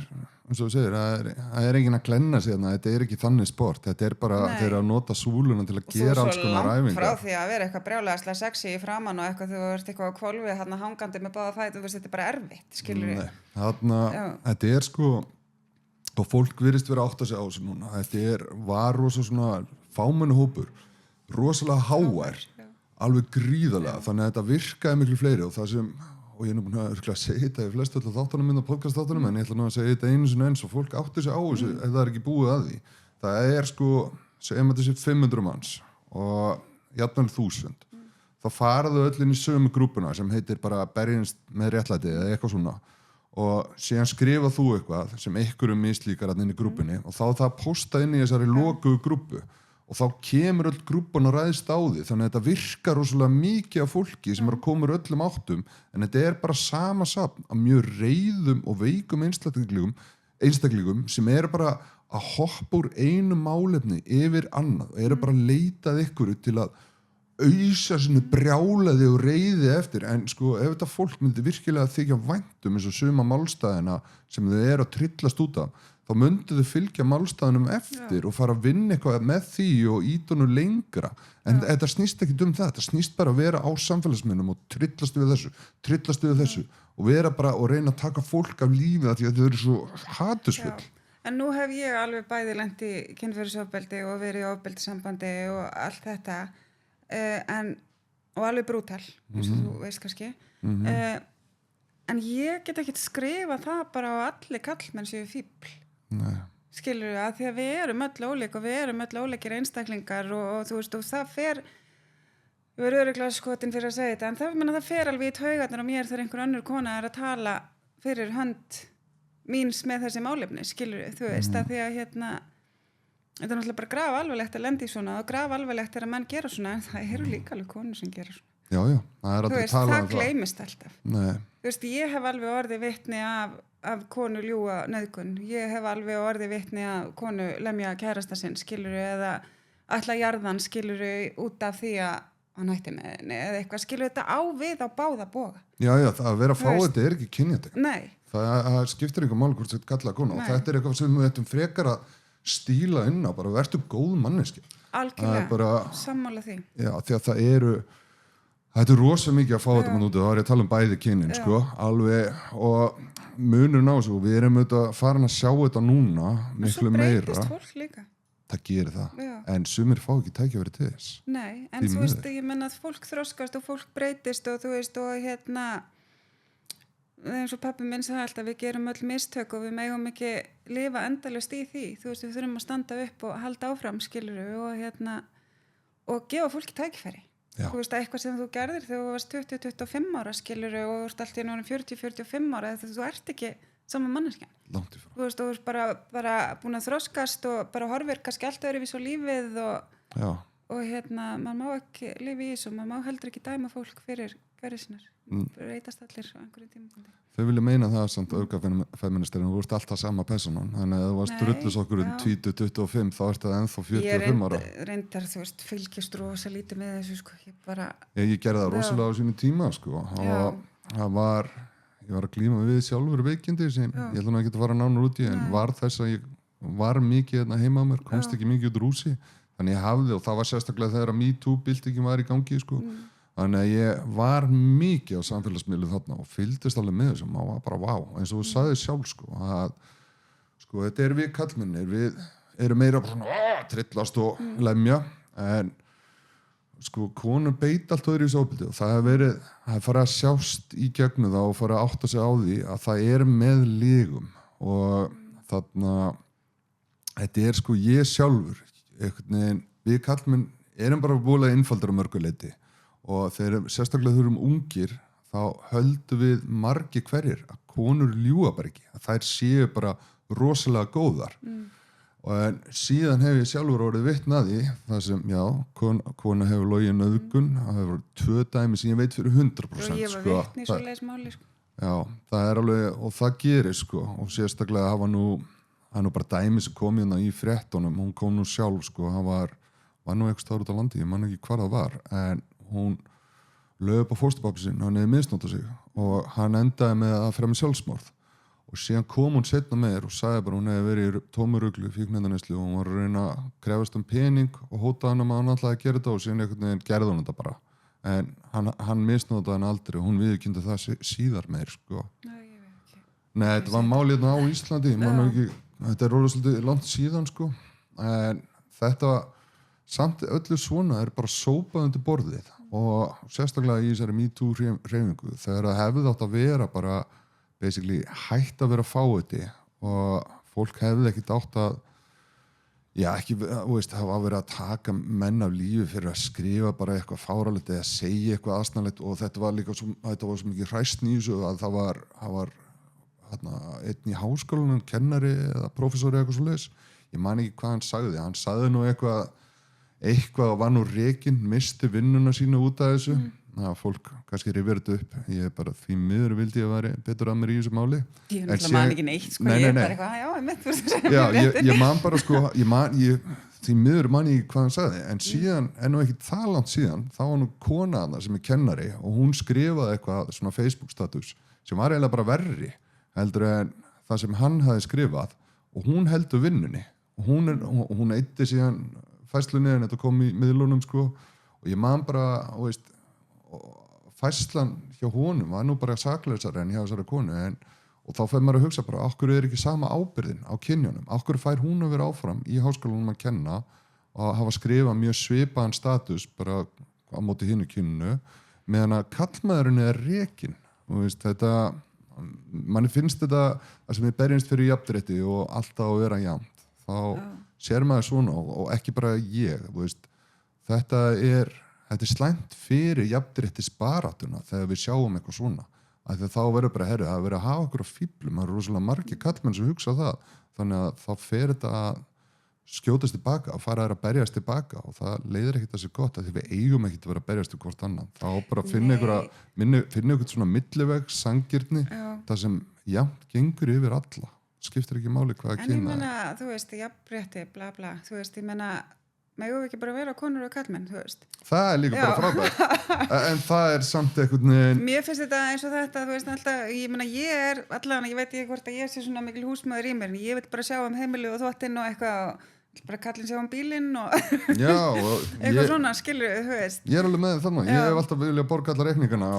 eins og þú segir, það er enginn að glenna sig þarna, þetta er ekki þannig sport, þetta er bara þeir að nota súluna til að gera alls konar æfingar. Frá því að vera eitthvað brjálæðislega sexy í framan og eitthvað þú ert eitthvað á hvolfi þarna hangandi með báða fætur, þú veist, þetta er bara erfitt, skilur ég. Nei, þarna, þetta er sko, og fólk virðist vera átt að segja á þessu núna, þetta var rosa svona fámennuhópur, rosalega hávær, alveg gríðarlega, þannig að þetta virkaði miklu fleiri og það sem og ég er nú búin að segja þetta í flestu alltaf þáttunum minna podcast-þáttunum en ég ætla nú að segja þetta einu sinni eins og fólk átti sig á þessu ef það er ekki búið að því. Það er sko, segjum að þessi 500 manns og jafnvel 1000 þá faraðu öll inn í sömu grúpuna sem heitir bara berjast með réttlæti eða eitthvað svona og síðan skrifa þú eitthvað sem einhverjum mislíkar inn í grúpunni og þá það að posta inn í þessari lokuðu grúpu og þá kemur öll grúpan og ræðist á því þannig að þetta virkar rosalega mikið af fólki sem að koma úr öllum áttum en þetta bara sama safn af mjög reiðum og veikum einstaklingum sem bara að hoppa úr einu málefni yfir annað og bara að leitað ykkur til að ausa sinni brjálaði og reiði eftir en sko ef þetta fólk myndi virkilega þykja væntum eins og suma málstæðina sem þau að trillast út af þá myndu þau fylgja málstæðunum eftir og fara að vinna eitthvað með því og íta nú lengra en þetta snýst ekki þetta snýst bara að vera á samfélagsmiðlum og trillast við þessu og vera bara og reyna að taka fólk af lífið því að þau eru svo hatusfull. En nú hef ég alveg bæði lent í kynferðisofbeldi og verið í ofbeldissambandi og allt þetta og alveg brútal þú veist kannski en ég get ekki skrifa það bara á allir kallmenn séu fíbl skilur við að því að við erum öll ólík og við erum öll ólíkir einstaklingar og þú veist og það fer ég verður örugglega skotin fyrir að segja þetta en það fer alveg í taugarnar á mér þegar einhver önnur kona að tala fyrir hönd míns með þessi málefni skilur við þú veist að því að þetta er náttúrulega bara graf alvarlegt að lenda í svona og graf alvarlegt að menn gera svona en það eru líka alveg konur sem gera svona Já, það aldrei veist, talað það gleymist alltaf Nei. Þú veist, ég hef alveg orðið vitni af konu ljúga nauðgun ég hef alveg orðið vitni af konu lemja kærasta sinn skiluru eða ætla jarðan skiluru út af því að hann hætti með henni eða eitthvað skiluru þetta á við á báða boga Já, það að vera að fá þetta ekki kynjandi Nei það skiptir einhver máli hvort þetta kalla konu og þetta eitthvað sem við ættum frekar að stíla inn á bara vertu góð manneski Algjörlega, bara, sammála því Já, því að þetta er rosa mikið að fá þetta mann úti, þá ég að tala bæði kynin, sko, alveg, og munurinn á þessu, við erum auðvitað farin að sjá þetta núna, miklu meira. Og svo breytist fólk líka. Það gerir það, en sumir fá ekki tækifæri til þess. Nei, en þú veist, ég menna að fólk þroskast og fólk breytist og þú veist, og eins og pabbi minn sagði alltaf, við gerum öll mistök og við megum ekki lifa endalaust í því, þú veist, við þurfum að standa upp og halda áfram, skilurðu, og gefa fólki tækifæri. Já. Þú veist að eitthvað sem þú gerðir þegar þú varst 20-25 ára skiluru og þú veist allt í einu 40-45 ára þegar þú ert ekki sama manneskjan Langt í frá þú veist og þú ert bara búin að þroskast og bara horfir kannski allt öðruvís á lífið og maður má ekki lifa í þessu og maður má heldur ekki dæma fólk fyrir hverju sinnar breytast allir á einhverjum tímapunkti Þau vilja meina það samt öfgafeministerinn þú ert alltaf sama personan þannig að ef þú varst drullusokkurinn 20-25 þá ert það ennþá 45 ára Ég reyndar þú veist fylgist rosa lítið með þessu sko Ég gerði það rosalega á sínu tíma sko ég var að glíma við sjálfur veikindi sem ég ætla nú ekki að fara nánar út í en var þess að ég var mikið heima á mér komst ekki mikið út úr húsi þannig ég hafði og það var sérstaklega þegar að MeToo-byltingin var í gangi sko Þannig að ég var mikið á samfélagsmiðlum þarna og fylgdist alveg með þessum og var bara vá, eins og þú sagði sjálf að þetta við kallmennir, við erum meira svona trillast og lemja en konur beit allt öðru í sópildi og það fara að sjást í gegnum það og fara að átta sig á því að það með lígum og þarna þetta ég sjálfur við kallmenn erum bara búinlega einfaldar á mörguleiti og þegar sérstaklega þurfum ungir þá höldum við margi hverjir að konur ljúga bara ekki að þær séu bara rosalega góðar og síðan hef ég sjálfur orðið vitni að því það sem, kona hefur logið nauðgun það hefur 2 dæmi sem ég veit fyrir 100% og ég var vitni í svoleiðis máli Já, það alveg og það gerir og sérstaklega það var nú bara dæmi sem kom hérna í fréttunum hún kom nú sjálf það var nú eitthvað stáður út á landi, ég man ekki hvað það var en hún lög upp á fósturpappi sinn hann hefði misnotað sig og hann endaði með að fremja sjálfsmorð og síðan kom hún seinna með og sagði bara hún hefði verið í tómuruglu fíkniefnaneyslu og hún var að reyna að krefast pening og hótaði hann að hann ætlaði að gera þetta og síðan einhvern veginn gerði hún þetta bara en hann misnotaði hann aldrei og hún viðurkenndi það síðar meir Nei, þetta var málið á Íslandi þetta orðið svolítið langt síðan en þetta samt öllu svona bara sópað undir borðið og sérstaklega í þessari MeToo-hreyfingu þegar það hefði átt að vera bara basically hætt að vera fáiði og fólk hefði ekkert átt að Já, ekki, veist, það var verið að taka menn af lífi fyrir að skrifa bara eitthvað fáralegt eða segja eitthvað aðsnarlegt og þetta var líka svo mikið hræsn í þessu að það var einn í háskólanum, kennari eða prófessori eitthvað svo leiðis. Ég man ekki hvað hann sagði nú eitthvað og var nú rekinn, misti vinnuna sína út af þessu. Fólk kannski rifir þetta upp. Ég bara því miður vildi ég að væri betur að mér í þessu máli. Ég man ekki neitt, sko. Ég bara eitthvað, ég man bara, sko, því miður man ég hvað hann sagði, en síðan, nú ekki það langt síðan, þá var nú kona þarna sem kennari og hún skrifaði eitthvað svona Facebook-status sem var eiginlega bara verri heldur en það sem hann hafði skrifað og hún heldur vinnunni og hún eitti síðan fæslunni en þetta kom í miðlunum, sko, og ég man bara, veist, fæslan hjá honum var nú bara saklausari en hjá þessari konu og þá fer maður að hugsa bara okkur ekki sama ábyrðin á kynjunum, okkur fær hún að vera áfram í háskólanum að kenna og hafa skrifað mjög svipaðan status bara á móti hinu kynnu meðan að kallmaðurinn rekinn og veist, þetta manni finnst þetta að sem við berjumst fyrir jafnrétti og alltaf að vera jafnt þá sér maður svona og ekki bara ég veist, þetta er slæmt fyrir jafnréttisbaráttuna þegar við sjáum eitthvað svona að þá verður bara að vera að hafa okkur á fíflum, það eru rosalega margir kallmenn sem hugsa það, þannig að þá fer þetta að skjótast tilbaka og fara að berjast tilbaka og það leiðir ekkert að sér gott að því við eigum ekkert að vera að berjast til hvort annan, þá bara finna ykkur svona milliveg sanngirni, það sem jafnt gengur yfir alla, skiptir ekki máli hvað að kynna. En ég meina, þú veist, jafnrétti, bla bla, þú veist, ég meina megum við ekki bara vera konur og kallmenn, þú veist. Það líka bara frábært. En það samt einhvern veginn... Mér finnst þetta eins og þetta, þú veist, alltaf, ég meina, ég veit ekki hvort að ég sé svona mikil húsmóður í mér, en ég vil bara sjá heimili og þvottinn og eitthvað, og bara kallinn sjá bílinn og... Já, og eitthvað svona, skilur, þú veist. Ég alveg með þannig, ég hef alltaf viljað borga alla reikningana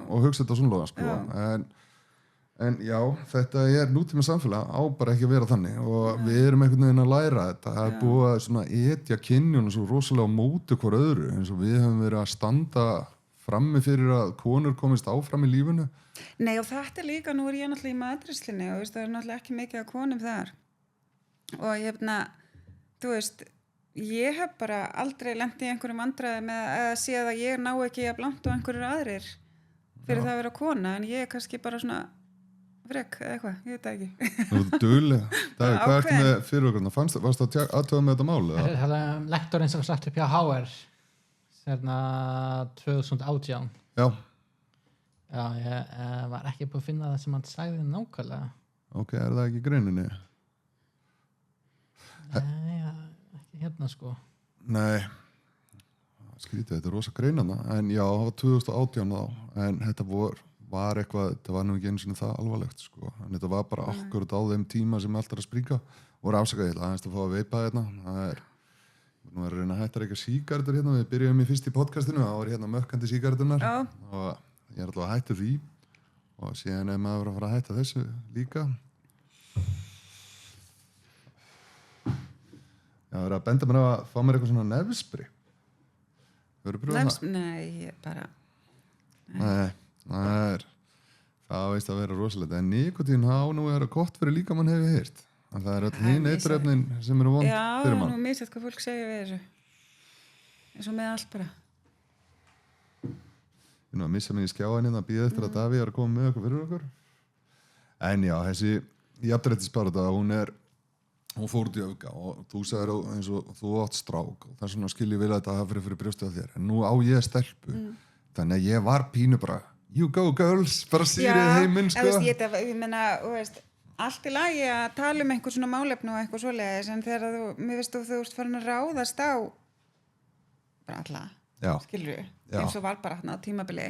og hugsa þetta svona, sko. En já, þetta nútíma samfélag á bara ekki að vera þannig og við erum einhvern veginn að læra þetta. Það búið að svona etja kynjunum svo rosalega á móti hver öðru eins og við höfum verið að standa frammi fyrir að konur komist áfram í lífinu. Nei og þetta líka, nú ég náttúrulega í matrislinni og það náttúrulega ekki mikið að konum þar og þú veist, ég hef bara aldrei lent í einhverjum vandræði með að sé að ég ná ekki að blant og einhverjur aðrir fyrir það að vera kona en ég kannski bara svona frek eða eitthvað, ég veit það ekki. Þú ert dugleg. Davíð, hvað ertu með fyrir okkur? Varst það aðtöða með þetta máli? Það er lektorinn sem var sagt upp hjá HR sérna 2018. Já. Já, ég var ekki búin að finna það sem hann sagði nákvæmlega. Ok, það ekki í greininni? Nei, ekki hérna sko. Nei. Skrítið, þetta rosa greinana. En já, það var 2018 þá. En þetta var eitthvað, þetta var nú ekki einu sinni það alvarlegt sko, en þetta var bara akkurat á þeim tíma sem allt að springa og afsakaði aðeins að fá að veipa hérna nú að reyna að hætta eitthvað sígarettur hérna, við byrjum í fyrst í podcastinu þá var hérna mökkandi sígarettunar og ég alltaf að hætta því og síðan maður að fara að hætta þessu líka það er að benda mér að fá mér eitthvað svona nefspri Nei, ég bara Nei það veist að vera rosalegt en nikotín nú er að gott fyrir líka mann hefur heyrt en það öll hinn eiturefnin sem eru vond fyrir mann Já, nú misjast hvað fólk segja við þessu eins og með allt bara Ég að missa mig í skjáin að býða eftir að Davíð að koma með okkur fyrir okkur en já, þessi jafnréttisbarátta hún fór út í öfga og þú sagðir eins og þú átt strák og þess vegna skil ég vel að þetta hafa fyrir brjóstið á þér en nú á ég stelpu þannig að ég var pínu bara you go girls, bara sýrið heiminn sko. Ég meina, allt í lagi að tala einhver svona málefni og eitthvað svoleiðis en þegar mér veist þú ert farin að ráðast á bara alla skilur eins og var bara hérna á tímabili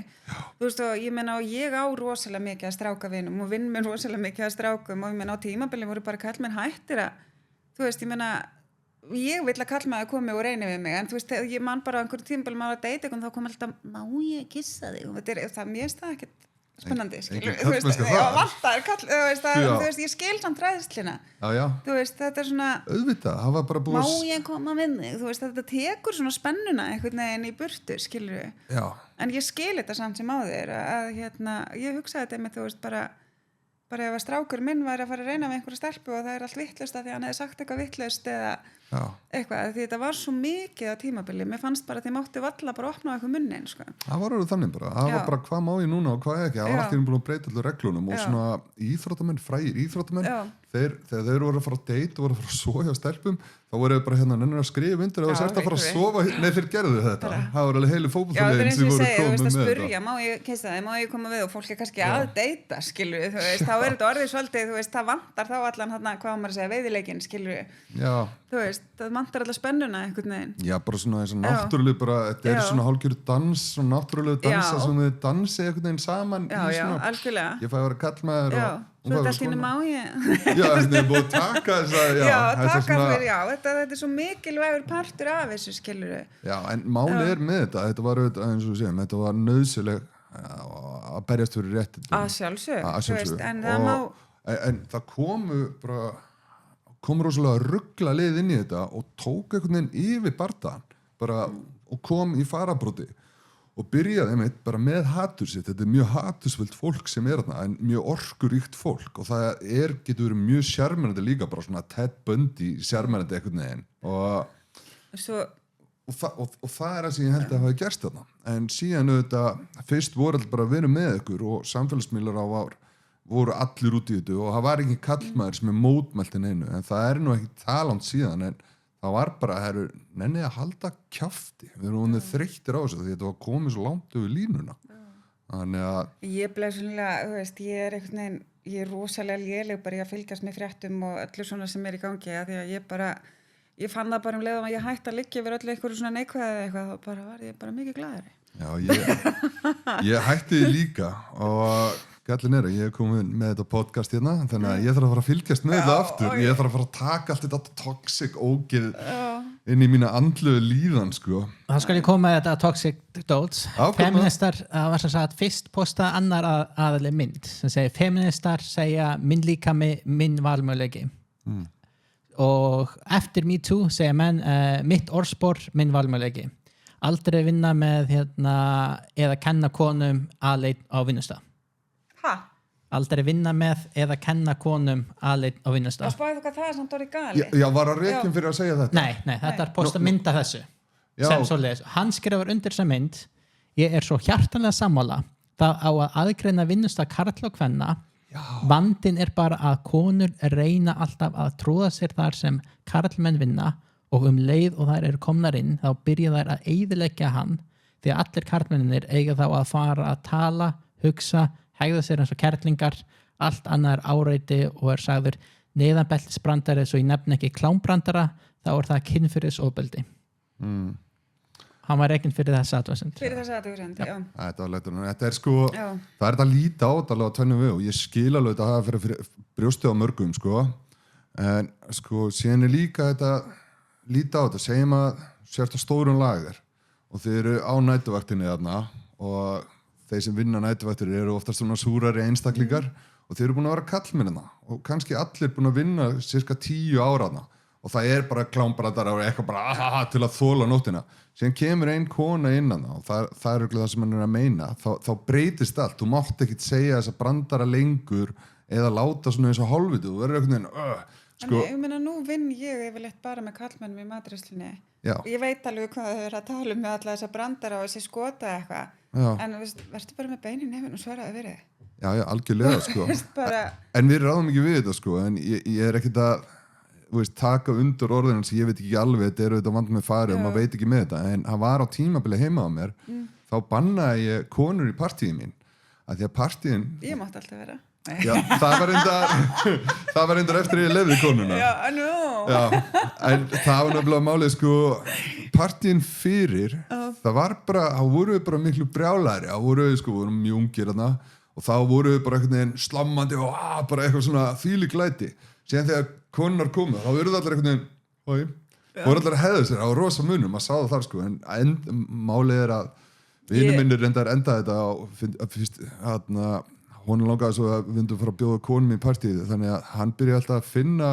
þú veist og ég meina og ég á rosalega mikið að strákavinum og vinn með rosalega mikið að strákum og ég meina á tímabili voru bara kallmenn hættir að þú veist, ég meina ég vill að kallmaður komi og reyni við mig en þú veist, ég man bara á einhverjum tímabili maður að deyta og þá kom alltaf, má ég kissa þig og það mér finnst það ekkert spennandi skilur, þú veist, þú veist, ég skil samt ræðslina þú veist, þetta er svona auðvitað, það var bara búið má ég koma við þig, þú veist, þetta tekur svona spennuna einhvern veginn í burtu, skilur en ég skil þetta samt sem á þér að ég hugsaði þetta með, þú veist, bara bara ef að strákur minn væri að fara að reyna með einhverju stelpu og það allt vitlaust að því hann hefði sagt eitthvað vitlaust eða eitthvað, því þetta var svo mikið á tímabili, mér fannst bara að þið mátti valla bara opna á eitthvað munnin, sko. Það var alveg þannig bara, það var bara hvað má ég núna og hvað ekki, það var alltaf búin að breyta allir reglunum og svona íþróttamenn, frægir íþróttamenn, þegar þeir voru að fara að date og voru að fara að sofa hjá stelpum, þá voru þau bara hérna nennir að skrifa undir og sért að fara að sofa, nei þeir gerðu þetta, það var alveg heilu fótboltalegin sem voru komið með spurja, má ég koma við og fólk kannski að deyta, skilur við, þá þetta orðið svolítið, það vantar þá allan hvað maður segja, veiðileikinn, skilur við, það vantar allar spennuna einhvern veginn. Já, bara svona þess að náttúrulega bara, þetta svona hálfgjörðu dans, svona náttúrulega dansa sem þau dansi einhvern veginn saman í svona, algjörlega. Ég fæ að vera kallmaður og svo þetta allt má ég. Já, þetta búið að taka þess að, þetta svo mikilvægur partur af þessu, skilur við. Já, en málið með þetta var auðvitað, eins og við segjum, þetta var nauðsynleg að berjast fyrir réttindum. Að sjálfsög. En það kom rosalega ruggla leið inn í þetta og tók einhvern veginn yfir bardagann bara og kom í farabróti og byrjaði einmitt bara með hatur sitt. Þetta mjög hatursfullt fólk sem þarna en mjög orkuríkt fólk og það getur verið mjög sjarmerandi líka bara svona Ted Bundy sjarmerandi einhvern veginn og það það sem ég held að hafa gerst þarna en síðan auðvitað fyrst voru allir bara að vera með ykkur og samfélagsmiðlar voru allir út í þetta og það var ekki kallmaður sem mótmæltin einu en það nú ekki talant síðan en það var bara, nennið að halda kjafti, við erum þreyttir á þessu því þetta var komið svo langt yfir línuna þannig að ég bleið svolítið, ég rosalega léleg bara í að fylgjast með fréttum og öllu svona sem í gangi því að ég fann það bara leið að ég hætti að liggja yfir öllu einhverju svona neikvæði eitthvað og bara var ég bara mikið glaðari. Já, ég hætti líka og gallin að ég hef komið með þetta podcast hérna þannig að ég þarf að fara að fylgjast með þetta aftur ég þarf að fara að taka allt þetta toxic ógeð inn í mína andlegu líðan sko. Það skal ég koma með þetta toxic dóts feministar var sem sagt fyrst posta annar aðli mynd sem segir feministar segja minn líkami minn valmöguleiki og eftir Me Too segja menn mitt orðspor minn valmöguleiki aldrei vinna með eða kenna konum aðleit á vinnustað aldrei vinna með eða kenna konum aðleit á vinnustaf. Spáðu hvað það samt orðið gali? Já, var hann rekinn fyrir að segja þetta? Nei, þetta posta mynd af þessu. Sem svoleiðis. Hann skrifar undir þessa mynd ég svo hjartanlega sammála það á að aðgreina vinnustaf karla og kvenna vandinn bara að konur reyna alltaf að tróða sér þar sem karlmenn vinna og leið og þær komnar inn þá byrja þær að eyðileggja hann því að allir karlmennir eiga þá að fara að tala, hugsa hegða sér eins og kerlingar, allt annað áreiti og sagður neðanbeltisbrandari, svo ég nefn ekki klámbrandara, þá það kynferðisofbeldi. Hann var rekinn fyrir þessa athugasemd. Fyrir þessa athugasemd, já. Þetta sko, það að líta á þetta alveg á tvennum við og ég skil alveg þetta að hafa fyrir brjóstið á mörgum, sko. En sko, síðan líka þetta, líta á þetta, segjum að sért á stórum lager og þeir eru á nætuvaktinni þarna og þeir sem vinna nætuvættur eru oftast svona súrari einstaklingar og þeir eru búin að vera kallmennina og kannski allir búin að vinna cirka 10 áraðna og það bara klámbrandar og eitthvað bara til að þola nóttina. Síðan kemur ein kona innan og það örugglega það sem hann að meina. Þá breytist allt. Þú mátt ekkert segja þessa brandara lengur eða láta svona eins og hálfviti. Þú verður einhvern veginn sko. En ég meina nú vinn ég yfirleitt bara með kallmennum í matreiðslunni. Ég veit alveg hvað þau eru að tala með alla þessa brandara og þessi skota eitthvað. En verður bara með beinin nefn og svaraði fyrir þig. Já, algjörlega sko. En við ráðum ekki við þetta sko en ég ekkert að taka undir orðinu sem ég veit ekki alveg þetta auðvitað vand með fari og maður veit ekki með þetta en hann var á tímabili heima á mér þá bannaði ég konur í partíin mín að því að partíin ég mátti alltaf vera Já, það var reyndar eftir ég lefði konuna en það var nefnilega málið sko partíin fyrir það var bara, þá voru við bara miklu brjálæri þá voru við sko, vorum mjög ungir þarna og þá voru við bara einhvern veginn slammandi og bara eitthvað svona þvílíklæti síðan þegar konunar komu þá voru það allir einhvern veginn voru allir að hefða sér á rosa munum maður sá það þar sko en málið að vinur minnir reyndar enda þetta á fyrst hún langaði svo að við myndum fara að bjóða konum í partíið þannig að hann byrjaði alltaf að finna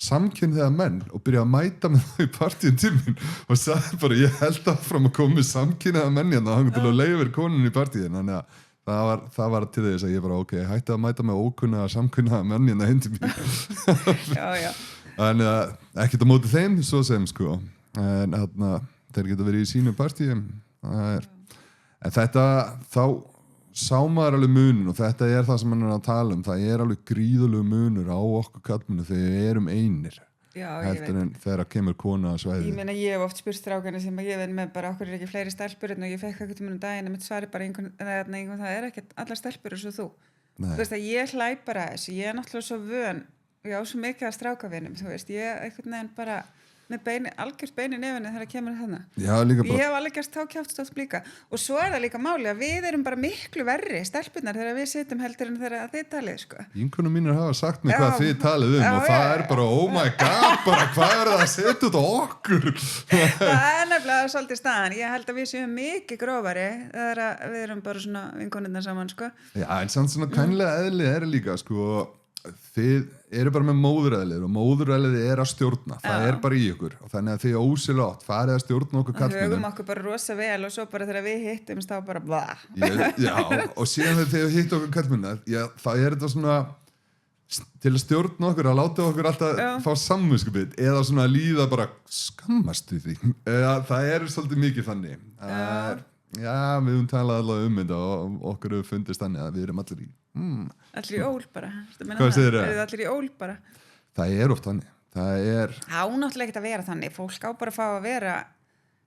samkynhneigða menn og byrjaði að mæta með þau í partíin til mín og sagði bara ég held áfram að koma með samkynhneigða menn hérna og hann til að leyfa konum í partíin þannig að það var til þess að ég bara hætti að mæta með ókunna samkunna mennina heim til mín já. En ekkert á móti þeim svo sem sko en þeir geta verið í sínum partíum en þetta þá sá maður alveg munun og þetta það sem hann að tala það alveg gríðulegu munur á okkur kallmennu þegar við erum einir heldur en þegar kemur kona að svæði. Ég meina ég hef oft spurt strákana sem ég veit með bara okkur ekki fleiri stelpur og ég fekk eitthvað um daginn mitt svari bara einhvern það ekki allar stelpur eins og þú. Þú veist að ég hlæ bara þessu, ég náttúrulega svo vön og ég á svo mikið að strákavinum, þú veist, ég einhvern veginn bara með algjört bein í nefinu þegar kemur þarna. Ég hef alveg gert þá kjáftstótt líka og svo það líka máli að við erum bara miklu verri stelpunar þegar við sitjum heldur en þegar þið talið sko. Vinkonur mínir hafa sagt mig hvað þið talið og það bara oh my god, bara hvað það að setja út á okkur? Það nefnilega svolítið staðan, ég held að við séum mikið grófari þegar við erum bara svona vinkonurnar saman sko. Já, en samt svona kænlega eðli líka sko þið eru bara með móðuræðlið og móðuræðlið að stjórna það bara í ykkur og þannig að þið ósilátt farið að stjórna okkur kallmennum höfum okkur bara rosa vel og svo bara þegar við hittumst þá bara já, og síðan þegar þið hitt okkur kallmennar þá þetta svona til að stjórna okkur að láta okkur alltaf fá samvinskupið eða svona að líða bara skammast við því það svolítið mikið þannig já, við höfum talað allavega þetta og okkur hefur fundist þannig að við erum allir í allir í ól bara hvað segir það? Allir í ól bara það oft þannig náttúrulega ekkert að vera þannig fólk á bara að fá að vera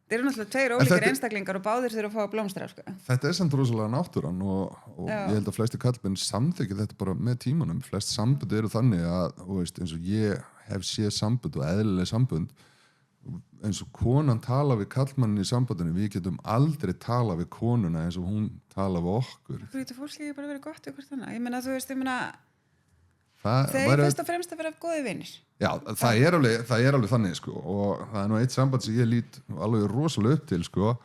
þeir eru náttúrulega tveir ólíkir einstaklingar og báðir þurfa að fá að blómstra sko. Þetta samt rosalega náttúran og ég held að flesti kallmenn samþykja þetta bara með tímanum flest sambund eru þannig að eins og ég hef séð sambund og eðlileg sambund eins og konan tala við kallmannin í sambandinu við getum aldrei tala við konuna eins og hún tala við okkur Þú veit að fólk ekki bara verið gott ykkur þannig ég meina þú veist, þeir fyrst og fremst að vera góði vinir Já, það er alveg þannig sko og það nú eitt samband sem ég lít alveg rosalega upp til sko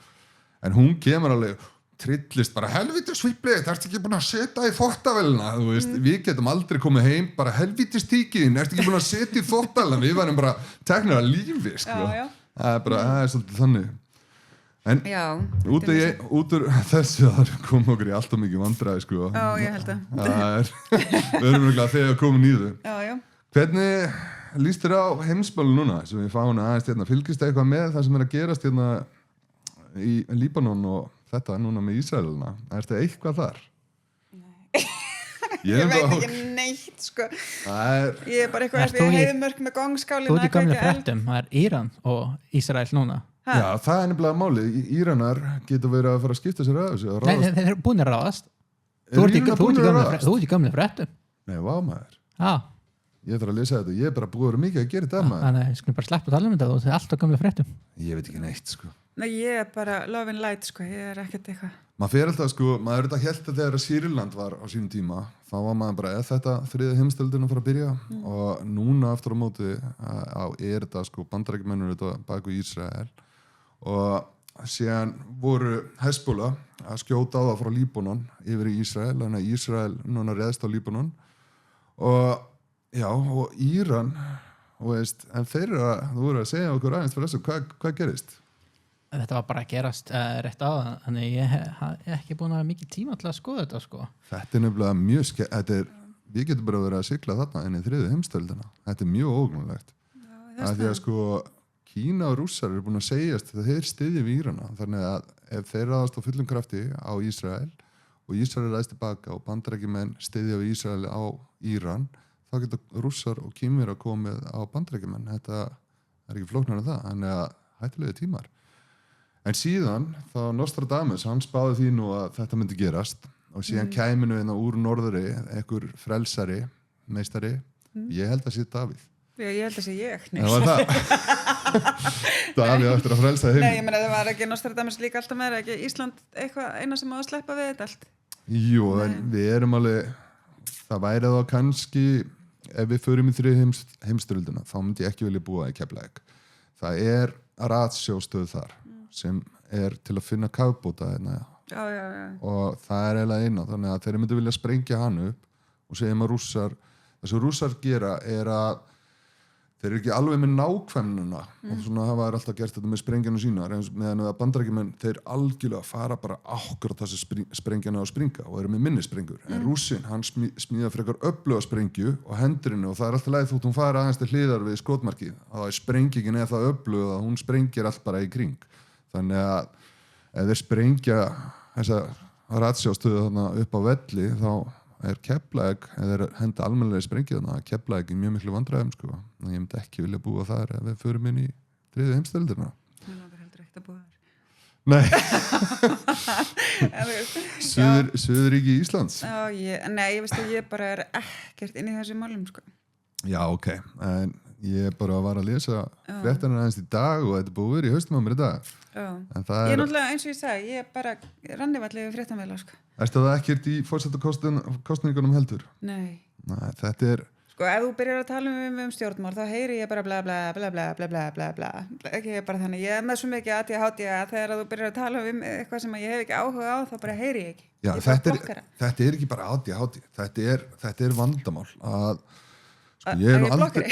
en hún kemur alveg trillist bara helviti sviplið, ertu ekki búin að setja í þvottavélina, þú veist, við getum aldrei komið heim, bara helviti stíkin ertu ekki búin að setja í þvottavélina, við varum bara teknir að lífi, sko það er svolítið þannig en út úr þessu það kom okkur í alltaf mikið vandræði, sko ég held að við erum mjög þegar komin í þau já. Hvernig líst þér á heimsmálum núna, sem við fáum aðeins fylgist eitthvað með það sem að gerast í Líbanon og þetta núna með Ísraelina, þetta eitthvað þar? Nei ég veit ekki neitt sko ég bara eitthvað eftir heiðmörk með gongskálina Þú ert í gamla fréttum, það Íran og Ísrael núna Já, það nefnilega málið, Íranar getur verið að fara að skipta sér að þessu Nei, þeir eru búin að ráðast Þú ert í gamla fréttum Nei, vá maður Ég þarf að lesa þetta, ég bara búið að vera mikið að gera þetta maður Þannig, ég skulle bara sleppa að tala þetta og það alltaf gamla fréttum Ég veit ekki neitt sko Nei, ég bara love and light sko, ég ekkert eitthvað Maður fer alltaf sko, maður þetta hélt að þegar Sýrland var á sínum tíma þá var maður bara, þetta þriðja heimsstyrjöldin að fara að byrja og núna aftur á móti þetta sko, bandarækjamennur þetta baku Ísrael og síðan voru Hezbollah að skjóta á það frá Líbanon yfir í Ísrael, þannig að Ísrael núna reðst á Líbanon og Íran en þeir þú voru að segja okkur aðeins fyrir þessu, hvað gerist? Þetta var bara að gerast rétt á þannig ég hef ekki búin að hafa mikið tíma til að skoða þetta sko. Þetta nefnilega mjög við getum bara verið að sigla þarna inn í þriðju heimsstyrjöldina þetta mjög ógnulegt því að sko Kína og Rússar eru búin að segjast að þeir styðja við Írana þannig að ef þeir ráðast á fullum krafti á Ísrael og Ísrael ræðst tilbaka og bandarækjumenn styðja við Ísrael á Íran þá getur Rússar og Kínverjar komið á bandarækjumenn þetta er ekki flóknar en það þannig að hættulegu tímar En síðan, þá Nostradamus, hann spáði því nú að þetta myndi gerast og síðan kæminu úr norðri einhver frelsari, meistari ég held að sé Davíð ég held að sé ég Það var það Davíð eftir að frelsa heim Nei, ég meina það var ekki Nostradamus líka alltaf meira ekki Ísland eitthvað eina sem á að sleppa við þetta allt Jú, en við erum alveg það væri þá kannski ef við förum í þriðju heimsstyrjöldina þá myndi ég ekki vilja búa í Keflavík það ratsjóstöð þar sem til að finna kafbáta og það eiginlega eina þannig að þeir myndi vilja sprengja hann upp og segjum að þessu Rússar gera að þeir eru ekki alveg með nákvæmnina og svona hafa þær alltaf gert þetta með sprengjana sínar meðan að Bandaríkjamenn þeir algjörlega fara bara akkurat þessi sprengjana á springa og eru með minni sprengur en Rússinn, hann smíða frekar öfluga sprengju og hendur henni og það er alltaf leið þótt hún fara aðeins til hliðar við skotmarkið að sprengingin er það öflug að hún sprengir allt bara í kring þannig að ef þeir sprengja þessa ratsjástöðu þarna upp á velli þá er Keflavík, eða þeir henda almennilega sprengið þarna, Keflavík er mjög miklu vandræðum sko, en ég myndi ekki vilja búa þar ef við förum inn í 3. heimsstyrjöldina. Það langar heldur ekkert að búa þar. Nei. Suðurríki Íslands? Já, ég veist að ég bara er ekkert inn í þessu málum sko. Já, ok, en ég bara var að lesa fréttarnar aðeins í dag og þetta er búið í haustum á mér í dag. Já, ég er náttúrulega eins og ég sagði, ég er bara rannivallið við fréttamæla sko. Erstu það ekkert í forsetakosningunum heldur? Nei. Nei, þetta er... Sko, ef þú byrjar að tala um stjórnmál, þá heyri ég bara bla bla bla bla bla bla bla bla. Ekki bara þannig, ég er með svo mikið ADHD að þegar þú byrjar að tala um eitthvað sem ég hef ekki áhuga á, þá bara heyri ég ekki. Já, þetta er ekki bara ADHD, þetta er vandamál að... Sko, ég er blokkari?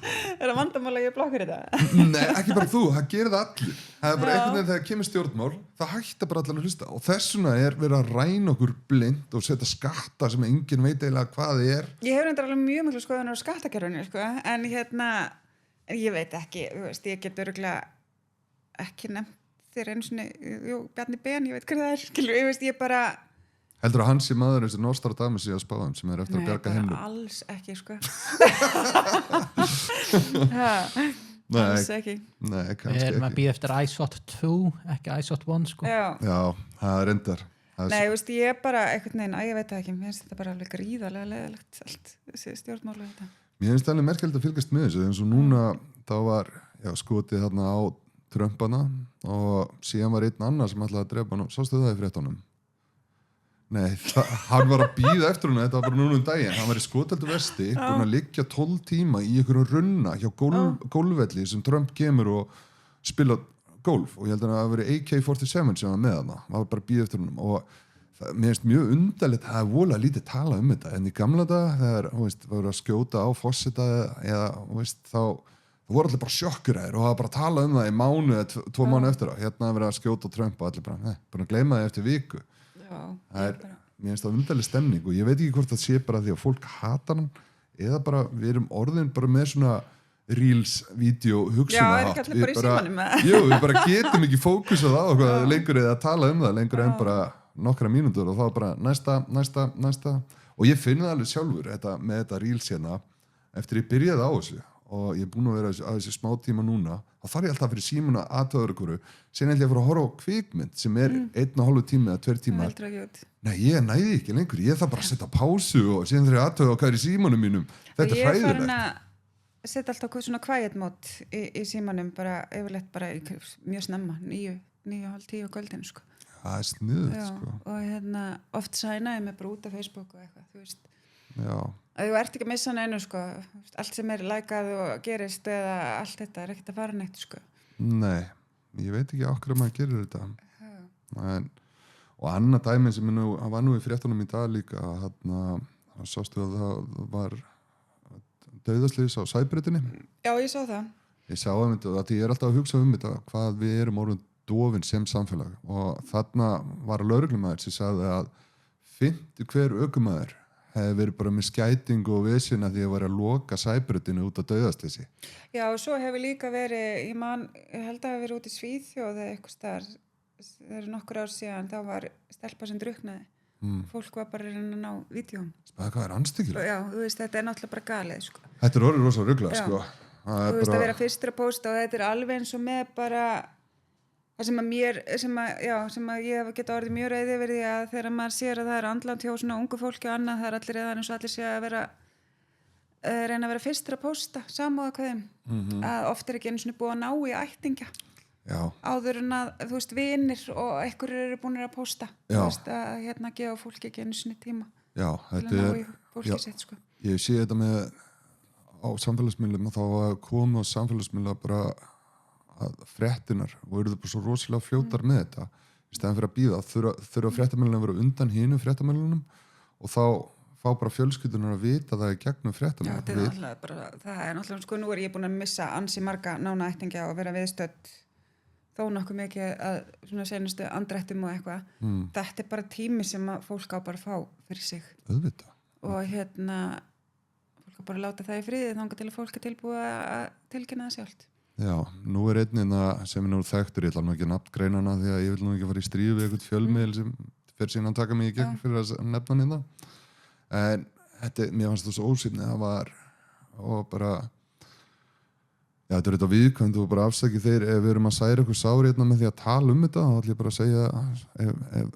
Er það vandamál að ég blokkar þetta? Nei, ekki bara þú, það gerir það allir. Það er bara einhvern veginn þegar kemur stjórnmál, það hætta bara allir að hlusta og þessuna er verið að ræna okkur blind og setja skatta sem enginn veit eiginlega hvað það er. Ég hef reyndar alveg mjög miklu skoðunar á skattakerfinu, sko, en ég veit ekki, þú veist, ég get örugglega ekki nefnt þér einu sinni, Bjarni Ben, ég veit hvað það er, skilur, ég veist, ég bara... Heldur að hans sé maður eins og Nostradamus að spáðum sem er eftir að bjarga heimlu? Nei, bara alls ekki, sko. Alls ekki. Nei, kannski ekki. Við erum að býða eftir ISOT 2, ekki ISOT 1, sko. Já, það er reyndar. Nei, veist, ég er bara eitthvað neina, ég veit það ekki, mér finnst þetta bara alveg gríðarlega leiðilegt, allt, þessi stjórnmálu þetta. Mér finnst það alveg merkilegt að fylgast með þessu, eins og núna, þá var skotið þarna á Trumpana og síðan var einn annar sem ætlaði að drepa hann, sástu það í fréttunum? Nei, hann var að bíða eftir hún, þetta var bara núna daginn, hann var í skoteldu vesti, búin að liggja 12 tíma í einhverjum runna hjá gólfvelli sem Trump kemur og spila gólf og ég held að það veri AK-47 sem var með hann, hann var bara að bíða eftir hún og mér finnst mjög undarlegt, það er voðalega lítið tala um þetta, en í gamla dag þegar, voru að skjóta á forseta eða, þá voru allir bara sjokkuræðir og það var bara að tala um það í mánu eða 2 mánu eftir það, hérna verið að skjóta Trump og allir bara að gleyma það eftir viku. Mér finnst það undarleg stemning og ég veit ekki hvort það sé bara því að fólk hatar hann eða bara við erum orðin bara með svona reels, vídeo, hugsunahátt. Já, er ekki allir bara í símanum með það? Jú, við bara getum ekki fókusað á okkur lengur eða að tala um það lengur en bara nokkra mínútur og þá bara næsta og ég finn það alveg sjálfur með þetta reels hérna eftir ég byrjaði á þessu og ég er búin að vera að þessu smá tíma núna þá þarf ég alltaf fyrir símuna aðtöður ykkur sen ætla ég að fara að horfa á kvikmynd sem er 1,5 tíma eða 2 tímar Nei, ég næði ekki lengur, ég þarf bara að setja pásu og síðan þarf ég aðtöða á hvað er í símanum mínum þetta er hræðilegt. Ég er farin að setja alltaf svona quiet mode í símanum bara yfirleitt bara mjög snemma 9:30 á kvöldinu sko. Það er sniðugt sko. Og oft sæna ég mig bara út af Facebook og eitthvað, þú veist Já. Að þú ert ekki að missa neinu sko. Allt sem er lækað og gerist eða allt þetta er ekkert að fara neitt sko. Nei, ég veit ekki okkur maður gerir þetta og annað dæmi sem var nú í fréttunum í dag líka það sástu að það var dauðaslys á Sæbrautinni. Já, ég sá það. Ég sá þetta og ég er alltaf að hugsa um þetta hvað við erum orðin dofin sem samfélag og þarna var lögreglumæður sem sagði að 50 hver ökumaður hefði verið bara með skæting og vesina því að vera að loka Sæbrautinu út af dauðasleysi. Já, og svo hefur líka verið, ég held að hafa verið út í Svíþjóð eða eitthvað staðar, það eru nokkur ár síðan, þá var stelpa sem drukknaði. Fólk var bara að reyna að ná vídeóm. Hvað er anstíkilega? Já, þú veist, þetta er náttúrulega bara galið, sko. Þetta er orðið rosa ruglað, sko. Þú veist, að vera fyrstur að pósta og þetta er alveg eins og með bara það sem að ég hef geta orðið mjög reiði yfir því að þegar maður sér að það er andland hjá svona ungu fólki og annað, það er allir eða eins og allir sé að reyna að vera fyrstur að pósta samúða hvað þeim að oft er ekki einu svona búið að ná í ættingja áður en að þú veist vinir og einhverjir eru búinir að pósta þú veist að gefa fólki ekki einu svona tíma til að ná í fólki sitt sko. Ég sé þetta með á samfélagsmiðlum og þá komu á samfélagsmiðla bara að fréttinar og eru bara svo rosalega fljótar með þetta í stæðan fyrir að bíða þurfa fréttamiðlunum að vera undan hinu fréttamiðlunum og þá fá bara fjölskyldunar að vita það í gegnum fréttum. Já, það er náttúrulega, sko, nú ég búin að missa ansi marga nána ættingja og vera viðstödd þó nokkuð mikið að svona senustu andrættum og eitthvað. Þetta bara tími sem að fólk á bara að fá fyrir sig. Auðvitað. Og fólk á bara að láta það í friði þangað til að fólk er tilbúið að tilkynna það sjálft. Já, nú er einnina sem nú þekktur, ég ætla nú ekki að nafngreinana því að ég vil nú ekki fara í stríðu við eitthvað fjölmiðl sem fer síðan að taka mig í gegn fyrir að nefna hérna. En mér fannst það svo ósýfni, það var og bara þetta er þetta viðkvæmt og bara afsakið þeir ef við erum að særa eitthvað sári hérna með því að tala þetta, þá ætlum ég bara að segja ef